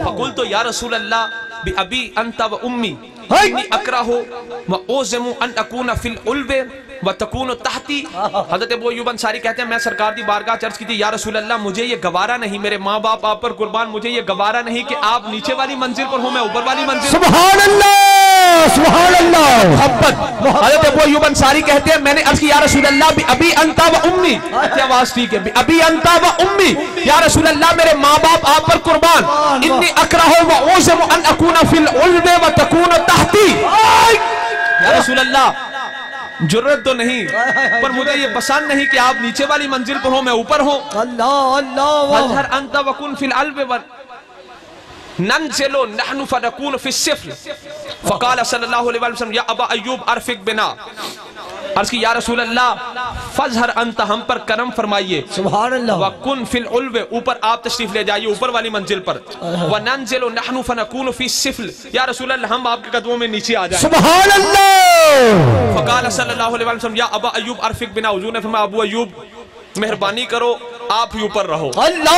फकुल तो या रसूल अल्लाह बि अबी अंता व उम्मी इन्नी अकराहु व ओज़मु अन अकूना फिल उल्वे व तकूनु तहती। हज़रत अबू अय्यूब अंसारी कहते हैं मैं सरकार की बारगाह अर्ज की थी या रसूल अल्लाह मुझे ये गवारा नहीं, मेरे माँ बाप आप पर कुर्बान, मुझे ये गवारा नहीं कि आप नीचे वाली मंजिल पर हो मैं ऊपर वाली मंजिल। सुभान अल्लाह, सुभान अल्लाह। मोहब्बत। हज़रत अबू अय्यूब अंसारी कहते हैं मैंने अर्ज की या रसूल अल्लाह बि अबी अंता व उम्मी, आवाज ठीक है, अबी अंता व उम्मी, या रसूल अल्लाह मेरे माँ बाप आप पर कुर्बान, इन्नी अकराहु व ओज़मु अन अकूना फिल उल्वे व तकूनु तहती। या रसूल अल्लाह जरूरत तो नहीं पर मुझे ये पसंद नहीं कि आप नीचे वाली मंजिल पर हो मैं ऊपर हूं। अल्लाह अल्लाह। अजहर अंता वकुन फिल अलवे व नंज़िलु नहनु फनकूनु फिस्सिफ्ल। फ़क़ाल सल्लल्लाहु अलैहि वसल्लम या अबा अय्यूब अरफ़िक बिना, अर्ज़ की या रसूल अल्लाह फज़हर अंता हम पर करम फरमाइए। सुभान अल्लाह। वकुन फिल उल्वे ऊपर आप तशरीफ ले जाइए ऊपर वाली मंजिल पर। व नंज़िलु नहनु फनकूनु फिस्सिफ्ल, या रसूल अल्लाह हम आपके कदमों में नीचे आ जाएं। सुभान अल्लाह। फ़क़ाल सल्लल्लाहु अलैहि वसल्लम या अबा अय्यूब अरफ़िक बिना, हुज़ूर ने फरमाया अबू अय्यूब मेहरबानी करो आप ही ऊपर रहो। अल्लाह।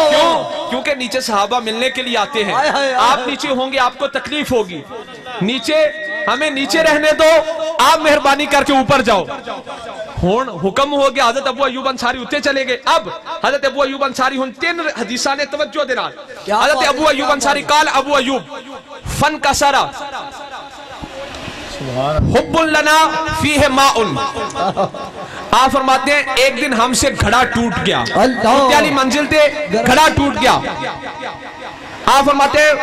क्यों? क्योंकि नीचे सहाबा मिलने के लिए आते हैं, आप नीचे होंगे आपको तकलीफ होगी, नीचे हमें नीचे रहने दो, आप मेहरबानी करके ऊपर जाओ। हुन हुक्म हो गया, हज़रत अबू अय्यूब अंसारी उत्ते चले गए। अब हज़रत अबू अय्यूब अंसारी हुन 3 हदीसां ने तवज्जो दे नाल हज़रत अबू अय्यूब अंसारी काल अबू अय्यूब फन कसरा हुब्बुल लना फीह माउन। आप फरमाते हैं एक दिन हमसे घड़ा टूट गया, वाली मंजिल थे घड़ा टूट गया। आप फरमाते हैं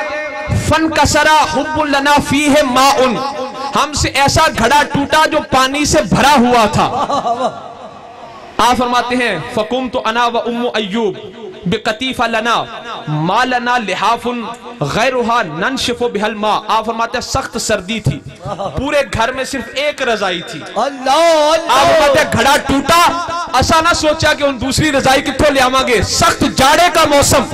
फन कसरा हुब्बुल लना फीह माउन, हमसे ऐसा घड़ा टूटा जो पानी से भरा हुआ था। आप फरमाते हैं फकुम तो अना व उम्मु अय्यूब, बिकतीफा लना मालना लिहाफुन गैरुहा ननशिफु बिहल मा। आप फरमाते हैं सख्त सर्दी थी, पूरे घर में सिर्फ एक रजाई थी। अल्लाह आप फरमाते हैं घड़ा टूटा, ऐसा ना सोचा कि उन दूसरी रजाई कितों ले आवांगे। सख्त जाड़े का मौसम,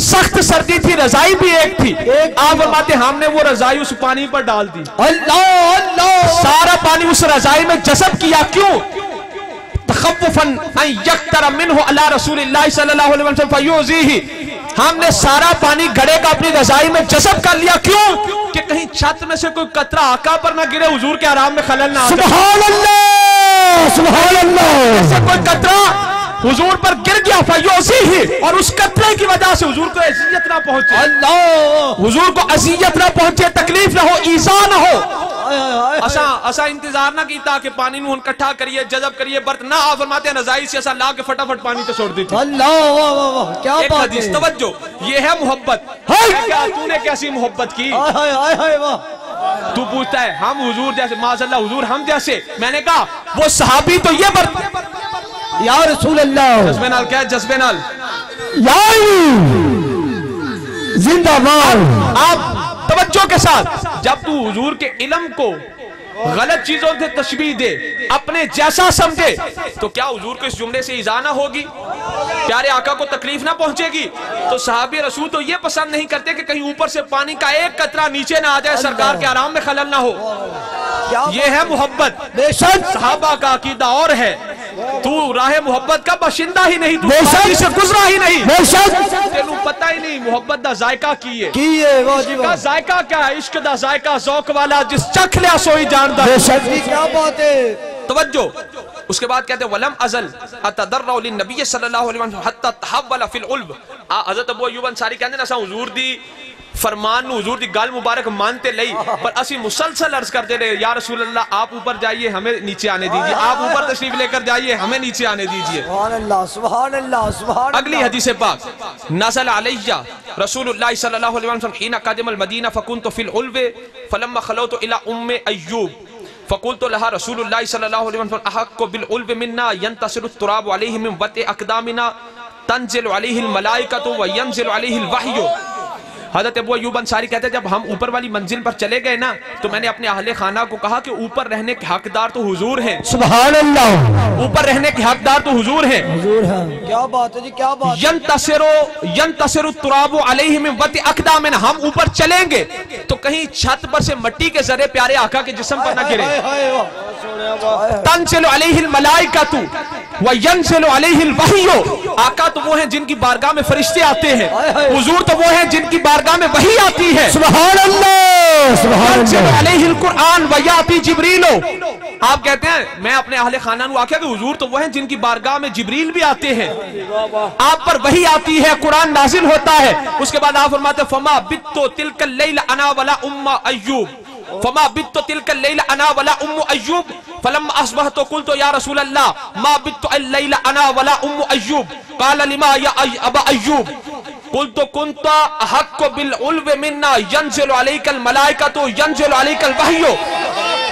सख्त सर्दी थी, रजाई भी एक थी। आप फरमाते हमने वो रजाई उस पानी पर डाल दी। अल्लाह अल्लाह सारा पानी उस रजाई में जज़ब किया। क्यों? तखव्वुफन अन यक्तरा मिन्हु अला रसूलिल्लाह सल्लल्लाहु अलैहि वसल्लम फयुज़ीही। हमने सारा पानी घड़े का अपनी रजाई में जज़ब कर लिया। क्यों? कि कहीं छत में से कोई कतरा आका पर ना गिरे, हुजूर के आराम में खलल ना आ जाए। सुभान अल्लाह सुभान अल्लाह। ऐसे कोई कतरा हुजूर पर गिर गया फयुज़ीही, और उस कतरे की वजह से हुजूर को अज़ियत ना पहुंचे, अल्लाह हुजूर को अज़ियत ना पहुंचे, तकलीफ ना हो, ईज़ा ना हो। असा इंतजार ना कीता कि पानी में इकट्ठा करिए, जज़ब करिए, बर्त ना। आप फरमाते हैं रजाई से ऐसा ला के फटाफट पानी तो छोड़ दी थी। अल्लाह वाह वाह वाह क्या एक बात हदीस, है। तवज्जो, ये है मोहब्बत। क्या तूने कैसी मोहब्बत की? हाय हाय हाय वाह। तू पूछता है हम हुजूर जैसे, माज़अल्लाह हुजूर हम जैसे। मैंने कहा वो सहाबी तो ये या रसूल अल्लाह, जज्बे नाल, क्या है जज्बे नाल, जिंदाबाद। आप तवज्जो के साथ, जब तू हुजूर के इल्म को गलत चीजों से तशबीह दे, अपने जैसा समझे, तो क्या हुजूर को इस जुमले से इज़ा ना होगी? प्यारे आका को तकलीफ ना पहुंचेगी? तो सहाबी रसूल तो ये पसंद नहीं करते कि कहीं ऊपर से पानी का एक कतरा नीचे ना आ जाए, सरकार के आराम में खलल ना हो। ये है मोहब्बत। बेशक सहाबा का अकीदा और है। तू राह मोहब्बत का बाशिंदा ही नहीं, तू पानी से गुजरा ही नहीं, तेनू पता ही नहीं मोहब्बत दा जायका की है। का जायका क्या है? इश्क दा जायका ज़ौक़ वाला जिस चख लिया सोई जानदा। क्या बात है। तवज्जो। उसके बाद कहते हैं वलम अज़ल अतदर्रउ लिन्नबी सल्लल्लाहु अलैहि वसल्लम हत्ता तहव्वल फिल उल्ब। हज़रत अबू अय्यूब अंसारी कहते हैं असां हुजूर दी फरमान हुजूर दी गल मुबारक मानते लई, पर असी मुसलसल अर्ज करते रहे या रसूल अल्लाह आप ऊपर जाइए हमें नीचे आने दीजिए, आप ऊपर तशरीफ लेकर जाइए हमें नीचे आने दीजिए। सुभान अल्लाह सुभान अल्लाह सुभान। अगली हदीस पाक, नज़ल अलैया रसूलुल्लाह सल्लल्लाहु अलैहि वसल्लम हिना क़दिमल मदीना फकुन्तु फिल उल्व फलम्मा खलौतु इला उम्मे अय्यूब फकुलतु लहा रसूलुल्लाह सल्लल्लाहु अलैहि वसल्लम अहक्कु बिल उल्व मिन्ना यंतसिरु तुराबु अलैहि मिन वति अक़दामिना तंज़िलु अलैहिल मलाइकतु व यंज़िलु अलैहिल वह्यु। हज़रत अबू अय्यूब अंसारी कहते हैं जब हम ऊपर वाली मंजिल पर चले गए ना, तो मैंने अपने अहले खाना को कहा कि ऊपर रहने के हकदार तो हुजूर हैं। सुभान अल्लाह। ऊपर रहने के हकदार तो हुजूर हैं। हुजूर हैं। क्या बात है जी, क्या बात। यंतसिरु तुराबु अलैहि मिन वति अक़दामिना, हम ऊपर चलेंगे तो कहीं छत पर से मिट्टी के जरे प्यारे आका के जिस्म पर न गिरे। तंज़िलु अलैहिल मलाइकतु व यंज़िलु अलैहिल वह्यु। आका तो वो हैं जिनकी बारगाह में फरिश्ते आते हैं, हुजूर तो वो हैं जिनकी बारगाह में वही आती है। सुभान अल्लाह सुभान अल्लाह। अलैहिल कुरान व याती जिब्रीलो। आप कहते हैं मैं अपने अहले खाना को आख्या कि हुजूर तो वो हैं जिनकी बारगाह में जिब्रील भी आते हैं, आप पर वही आती है, कुरान नाजिल होता है। उसके बाद आप फरमाते फमा बित्तो तिलकल लैल अना वला उम्मा अय्यूब, फमा बित्तो तिलकल लैल अना वला उम्मु अय्यूब फलम्मा अस्बहतु कुल्तु या रसूल अल्लाह मा बित्तो अल लैल अना वला उम्मु अय्यूब क़ाल लिमा या अबा अय्यूब कुल्तु कुन्ता अहक्कु बिल उल्व मिन्ना यंज़िलु अलैकल मलाइकतु यंज़िलु अलैकल वह्यु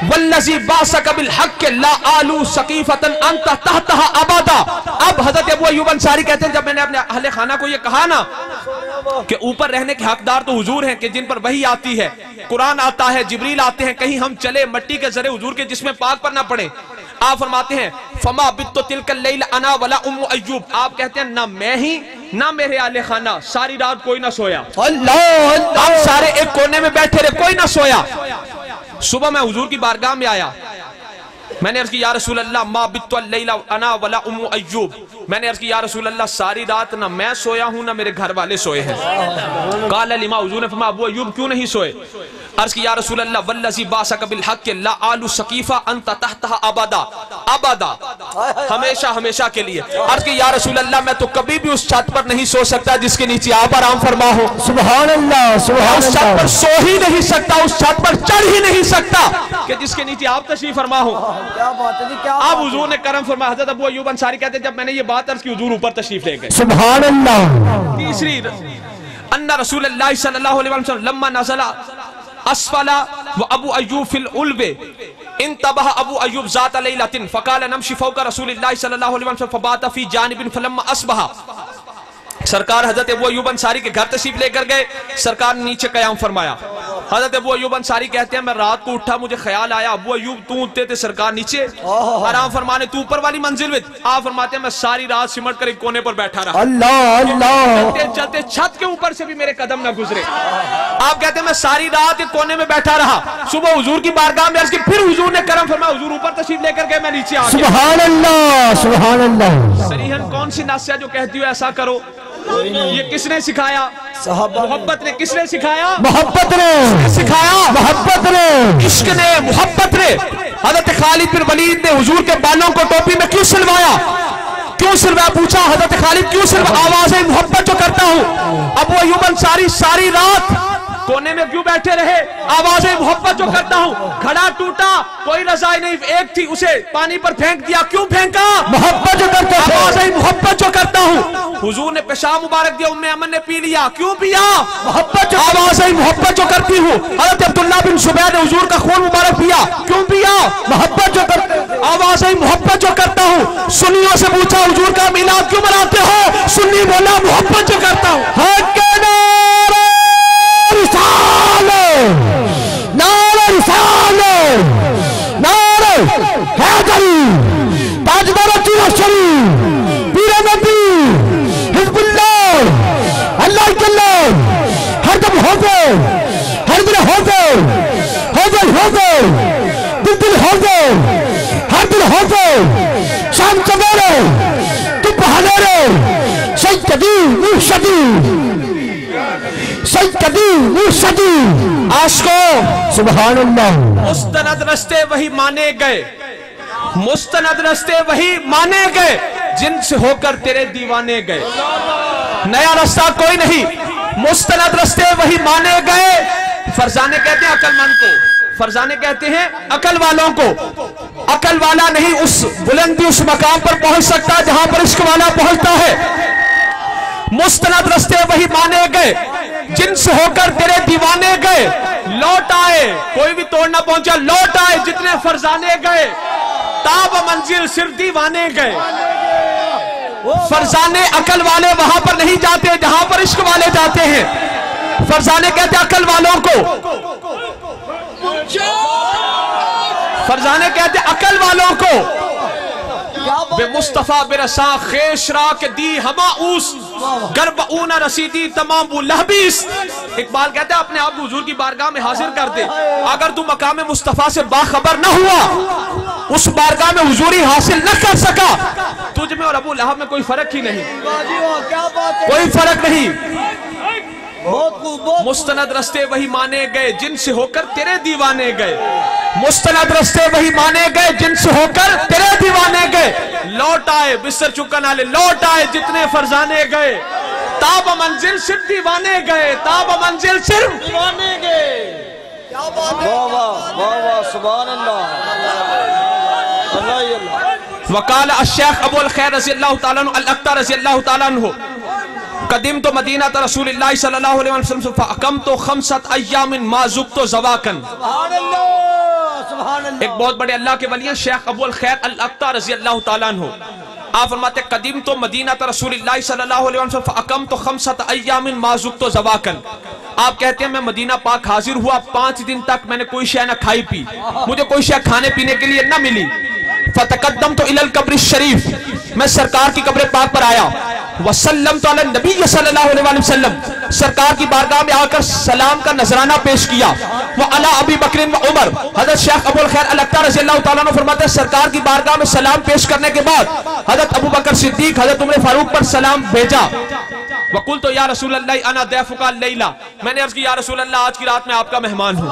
वल्लज़ी बासक बिल हक़्क़ि ला आलू सक़ीफ़तन अंत तहतहा अबदा। अब हज़रत अबू अय्यूब अंसारी कहते हैं जब मैंने अपने अहले खाना को ये कहा ना कि ऊपर रहने के हकदार तो हुजूर हैं कि जिन पर वही आती है, कुरान आता है, जिब्रील आते हैं, कहीं हम चले मट्टी के जरे हुजूर के जिस्म पाक पर ना पड़े। आप फरमाते हैं फमा बित्तो तिलकल लैल अना वला उम्मु अय्यूब। आप कहते हैं ना मैं ही ना मेरे आले खाना, सारी रात कोई ना सोया। अल्लाह हम सारे एक कोने में बैठे रहे, कोई ना सोया। सुबह मैं हुजूर की बारगाह में आया, मैंने अर्ज की या रसूल अल्लाह मा बित्तो लैला अना वला उम्मु अय्यूब। मैंने अर्ज की या रसूल अल्लाह सारी रात ना मैं सोया हूं ना मेरे घर वाले सोए हैं। काला लिमा, हुजूर ने फरमाया अबू अय्यूब क्यों नहीं सोए? अर्ज की या रसूल अल्लाह वल्लज़ी बासक बिल हक़्क़ि ला आलू सक़ीफ़ा अंत तहतहा अबदा, अबदा हमेशा हमेशा के लिए। अर्ज की या रसूल अल्लाह मैं तो कभी भी उस छत पर नहीं सो सकता जिसके नीचे आप आराम फरमा हो। सुभान अल्लाह सुभान। उस छत पर सो ही नहीं सकता, उस छत पर चढ़ ही नहीं सकता कि जिसके नीचे आप तशरीफ फरमा हो। क्या बात है जी, क्या आप हुजूर ने करम फरमाया। हज़रत अबू अय्यूब अंसारी कहते हैं जब मैंने ये बात अर्ज की हुजूर ऊपर तशरीफ ले गए। सुभान अल्लाह। तीसरी अन्ना रसूलुल्लाह सल्लल्लाहु अलैहि वसल्लम लम्मा नज़ला अस्फला व अबू अय्यूब फिल उल्वे इंतबह अबू अय्यूब ज़ात लैलतिन फ़क़ाल नमशी फ़ौक़ रसूलिल्लाह सल्लल्लाहु अलैहि वसल्लम फ़बात फ़ी जानिबिन फ़लम्मा अस्बहा। सरकार हजरत अबू अय्यूब अंसारी के घर तशरीफ लेकर गए। सरकार ने नीचे कयाम फरमाया। हजरत अबू अय्यूब अंसारी कहते हैं मैं रात को उठा, मुझे ख्याल आया अबू अय्यूब तू उठते थे, सरकार नीचे आराम फरमाने, तू ऊपर वाली मंजिल में। आप फरमाते हैं मैं सारी रात सिमट कर एक कोने पर बैठा रहा। अल्लाह अल्लाह। चलते चलते छत के ऊपर से भी मेरे कदम न गुजरे। आप कहते हैं मैं सारी रात एक कोने में बैठा रहा। सुबह हुजूर की बारगाह में अर्ज़ की, फिर हुजूर ने करम फरमाया, हुजूर ऊपर तशरीफ लेकर गए, मैं नीचे आ गया। सुभान अल्लाह सुभान अल्लाह। सरीहन कौन सी नासिया जो कहती हो ऐसा करो? ये किसने सिखाया? मोहब्बत ने। किसने सिखाया? मोहब्बत ने सिखाया। मोहब्बत ने, इश्क ने, मोहब्बत ने। हजरत खालिद बिन वलीद ने हुजूर के बालों को टोपी में क्यों सिलवाया? क्यों सिलवाया? पूछा हजरत खालिद क्यों सिलवाया? आवाज़ मोहब्बत जो करता हूँ। अबू अय्यूब अंसारी सारी रात कोने में क्यों बैठे रहे? आवाज़ मोहब्बत जो करता हूँ। घड़ा टूटा, कोई रज़ाई नहीं, एक थी, उसे पानी पर फेंक दिया। क्यों फेंका? मोहब्बत जो करता हूँ। आवाज़ मोहब्बत जो करता हूँ। हुजूर ने पेशाब मुबारक दिया, उम्मे अमन ने पी लिया। क्यों पिया? मोहब्बत जो, आवाज़ मोहब्बत जो करती हूँ। हज़रत अब्दुल्लाह बिन जुबैर ने हुजूर का खून मुबारक पिया। क्यों पिया? मोहब्बत जो करते, आवाज़ मोहब्बत जो करता हूँ। सुन्नियों से पूछा हुजूर का मीलाद क्यों मनाते हो? सुन्नी बोला मोहब्बत जो करता हूँ। हक के नारे रिसाले, नारे रिसाले, नारे हैदरी, ताजदार चुरशरी, पीर नबी, हिज़्बुल्लाह, अल्लाह के अल्लाह, हर दम हो गए, हर दिन हो गए, हो गए, हो गए, दिल हो गए, हर दिन हो गए, शाम सवेरे, तुम बहानेरे, सैयदी मुर्शदी, सैयदी मुर्शदी, आशिको सुभान अल्लाह। मुस्तनद रस्ते वही माने गए, मुस्तनद रस्ते वही माने गए, जिनसे होकर तेरे दीवाने गए। नया रास्ता कोई नहीं, मुस्तनद रस्ते वही माने गए। फरजाने कहते हैं अकलमंद को, फरजाने कहते हैं अकल वालों को। अकल वाला नहीं उस बुलंदी, उस मकाम पर पहुंच सकता जहां पर इश्क वाला पहुंचता है। मुस्तनद रस्ते वही माने गए, जिनसे होकर तेरे दीवाने गए। लौट आए, कोई भी तोड़ ना पहुंचा, लौट आए जितने फरजाने गए। ताब मंजिल सिर्फ दीवाने गए। फरजाने अकल वाले वहां पर नहीं जाते जहां पर इश्क वाले जाते हैं। फरजाने कहते अकल वालों को, फरजाने कहते अकल वालों को, बे मुस्तफा बिरसा खेशरा के दी हमा उस गर्ब ऊना रसीदी तमाम वो लहबीस। इकबाल कहते हैं अपने आप हुजूर की बारगाह में हाजिर कर दे। अगर तू मकाम मुस्तफा से बाखबर न हुआ, उस बारगाह में हुजूरी हासिल न कर सका, तुझ में और अबू लहब में कोई फर्क ही नहीं, कोई फर्क नहीं। मुस्तनद रस्ते वही माने गए, जिनसे होकर तेरे दीवाने गए। मुस्तनद रस्ते वही माने गए, जिनसे होकर तेरे दीवाने गए। लौट आए बिस्तर चुकन वाले, लौट आए जितने फरजाने गए। ताब मंजिल सिर्फ दीवाने गए, ताब मंजिल सिर्फ दीवाने गए। क्या बात है? वाह वाह वाह वाह, सुभान अल्लाह। वकाल अश-शेख अबुल खैर रज़ी अल्लाह तआला अन्हु अल-अख्तर रज़ी अल्लाह तआला अन्हु कदीम तो मदीना तो रसूलुल्लाह सल्लल्लाहु अलैहि वसल्लम फअकम तो खमसत अय्यामिन मा ज़ुक़्तु ज़वाकन। एक बहुत बड़े अल्लाह के वली हैं शेख अबुल खैर अल-अख्तर रज़ी अल्लाह तआला अन्हु। आप फरमाते कदीम तो मदीना तो रसूलुल्लाह सल्लल्लाहु अलैहि वसल्लम फअकम तो खमसत अय्यामिन मा ज़ुक़्तु ज़वाकन। आप कहते हैं मैं मदीना पाक हाजिर हुआ, 5 दिन तक मैंने कोई शय न खाई पी, मुझे कोई शय खाने पीने के लिए न मिली। फतकद्दम तो इलल कब्र शरीफ, मैं सरकार की कब्र पाक पर आया। वसल्लम तो अला नबी सल्लल्लाहु अलैहि वसल्लम, सरकार की बारगाह में आकर सलाम का नजराना पेश किया। वो अला अबी बकर व उमर, हजरत शेख अबुल खैर अल-अख्तर रज़ी अल्लाह तआला अन्हु फरमाते हैं सरकार की बारगाह में सलाम पेश करने के बाद हजरत अबू बकर सिद्दीक, हजरत उमर फारूक पर सलाम भेजा। वकुल तो या रसूल अल्लाह अना दैफुका लैला, मैंने अर्ज की या रसूल अल्लाह आज की रात में आपका मेहमान हूँ।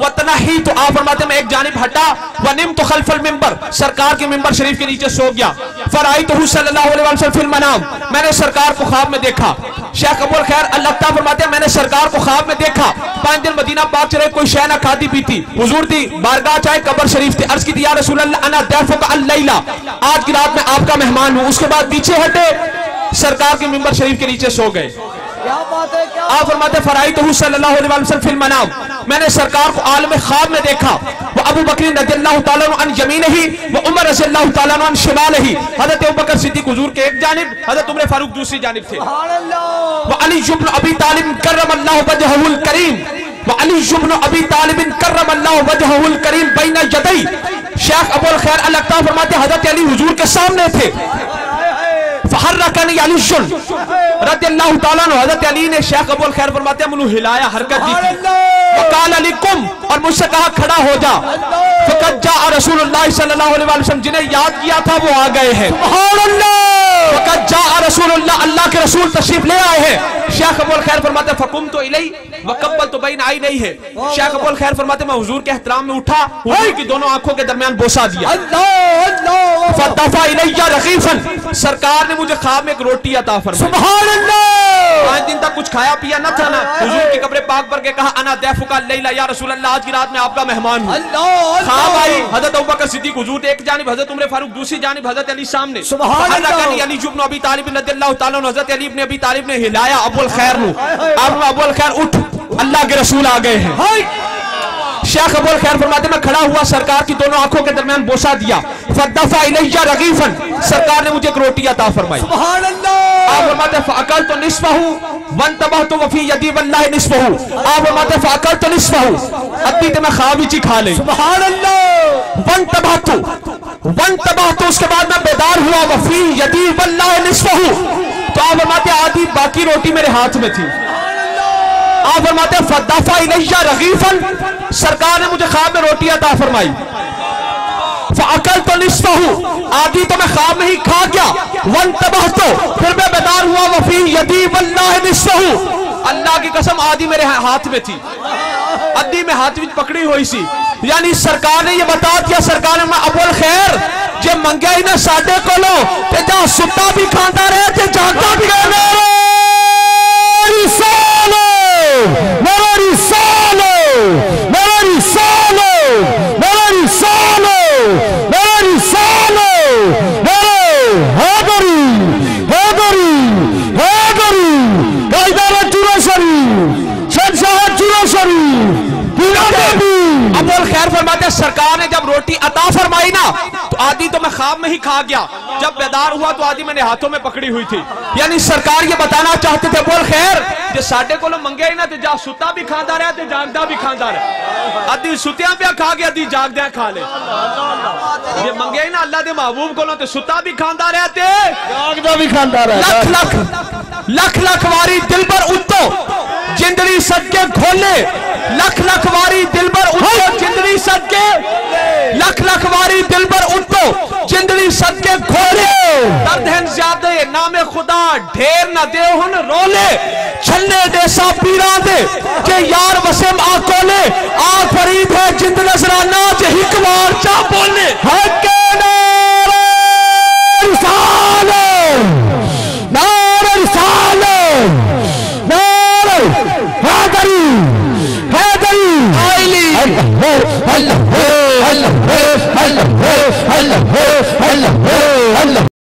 वतनही, तो आप फरमाते मैं एक जानिब हटा। वनिम तो खल्फल मिंबर, सरकार के मिंबर शरीफ के नीचे सो गया। फराइतहु सल्लल्लाहु अलैहि वसल्लम फिल मनाम, मैंने सरकार को ख्वाब में देखा। शेख अबुल खैर अल-अख्तर फरमाते हैं मैंने सरकार को ख्वाब में देखा। 5 दिन मदीना पाक चले, कोई शय ना खाती पीती, हुजूर थी बारगाह चाहे कब्र शरीफ थी। अर्ज की या रसूल अल्लाह अना दैफुका अल-लैला, आज की रात में आपका मेहमान हूँ। उसके बाद पीछे हटे, सरकार के मिंबर शरीफ के नीचे सो गए। क्या बात है? क्या आप फरमाते फराइतहु सल्लल्लाहु अलैहि वसल्लम फिल मनाम, मैंने सरकार को आलम ख्वाब में देखा। वो अबू बकर रज़ियल्लाहु ताला अन्हु अन यमीनिही व उमर रज़ियल्लाहु ताला अन्हु अन शिमालिही, हज़रत अबू बकर सिद्दीक़ हुजूर के एक जानिब, हज़रत उमर फारूक दूसरी जानिब थे। व अली इब्न अबी तालिब कर्रमल्लाहु वजहुल करीम, व अली इब्न अबी तालिब कर्रमल्लाहु वजहुल करीम बैन यदै। शेख अबुल खैर अल-अख्ताब फरमाते हज़रत अली हुजूर के सामने थे। फहर्रकनी अली रज़ियल्लाहु ताला अन्हु, हज़रत अली ने, शेख अबुल खैर फरमाते मुझे हिलाया, हरकत दी थी। वक़ाल अली कुम, और मुझसे कहा खड़ा हो जा। फ़क़द जाअ रसूलुल्लाह सल्लल्लाहु अलैहि वसल्लम, जिन्हें याद किया था वो आ गए हैं। फ़क़द जाअ रसूलुल्लाह, अल्लाह के रसूल तशरीफ ले आए हैं। शेख अबुल खैर फरमाते फ़क़ुम्तु इलैहि व क़ब्बलतु बैन आइनैहि है। शेख अबुल खैर फरमाते मैं हुजूर के एहतराम में उठा, हुजूर की दोनों आंखों के दरमियान बोसा दिया। फ़दफ़ा इलैया रग़ीफ़न, सरकार ने मुझे ख्वाब में एक रोटी अता फरमाई। सुभान अल्लाह। 5 दिन तक कुछ खाया पिया न था ना। हुजूर की कब्र पाक पर के कहा अना दैफुका लैला या रसूल अल्लाह, आज की रात में आपका मेहमान हूं। ख्वाब आई, हज़रत अबू बकर सिद्दीक़ हुजूर एक जानिब, हज़रत उमर फारूक दूसरी जानिब, हज़रत अली सामने। अली इब्न अबी तालिब रज़ियल्लाहु ताला अन्हु, हज़रत अली इब्न अबी तालिब ने हिलाया अबुल खैर नु, अबुल खैर उठ, अल्लाह के रसूल आ गए हैं। शेख अबुल खैर फरमाते मैं खड़ा हुआ, सरकार की दोनों आंखों के दरमियान बोसा दिया। फदफ़ा इलैया रग़ीफ़न, सरकार ने मुझे एक रोटी अता फरमाई। सुभान अल्लाह। आप फरमाते फ़अकलतु निस्फ़हु वंतबहतु व फ़ी यदी वल्लाहि निस्फ़हु, आप फरमाते फ़अकलतु निस्फ़हु, अद्दी ते मैं खा विच खा ले। सुभान अल्लाह। वंतबहतु, उसके बाद मैं बेदार हुआ, व फ़ी यदी वल्लाहि निस्फ़हु, तो आप फरमाते आधी बाकी रोटी मेरे हाथ में थी। आप फरमाते फदफ़ा इलैया रग़ीफ़न, सरकार ने मुझे ख्वाब में रोटी अता फरमाई। फ़अकलतु निस्फ़हु, आधी तो मैं ख्वाब में ही खा गया। वंतबहतु, फिर मैं बेदार हुआ, व फ़ी यदी वल्लाहि निस्फ़हु, अल्लाह की कसम आधी मेरे हाथ में थी, आधी में हाथ में पकड़ी हुई सी। यानी सरकार ने ये बता दिया, सरकार ने अबुल खैर जे मंगया ही ना साडे कोलों ते जा सुता भी खांदा रहे ते जागदा भी रहे। अबुल खैर फरमाते सरकार ने जब रोटी अता फरमाई ना, तो आधी तो मैं ख्वाब में ही खा गया, जब बेदार हुआ तो आधी मैंने हाथों में पकड़ी हुई थी। यानी सरकार ये बताना चाहते थे अबुल खैर जे साडे कोलों मंगे ही ना ते जा सुता भी खांदा रहा ते जागदा भी खांदा रहा। आधी सुतिया पे खा गया, आधी जागदा खा ले। जे मंगे ही ना अल्लाह दे महबूब कोलों ते सुता भी खांदा रहा ते जागदा भी खांदा रहा। लख लख वारी दिल पर उतो जिंदड़ी सदके खोले, लख लख वारी दिल पर उतो जिंदड़ी सदके, लख लख वारी दिल पर उतो जिंदड़ी सदके खोले। दर्द है ज्यादा नामे खुदा ढेर न दे हुन रोले, छन्ने दे सा पीरा दे जे यार वसीम आकोले। आ फरीद है जिंद नजराना जे हिक बार चा बोले। हक नारे रिसाले, नारे रिसाले, नारे हैदरी, हैदरी अल्लाह अल्लाह अल्लाह अल्लाह अल्लाह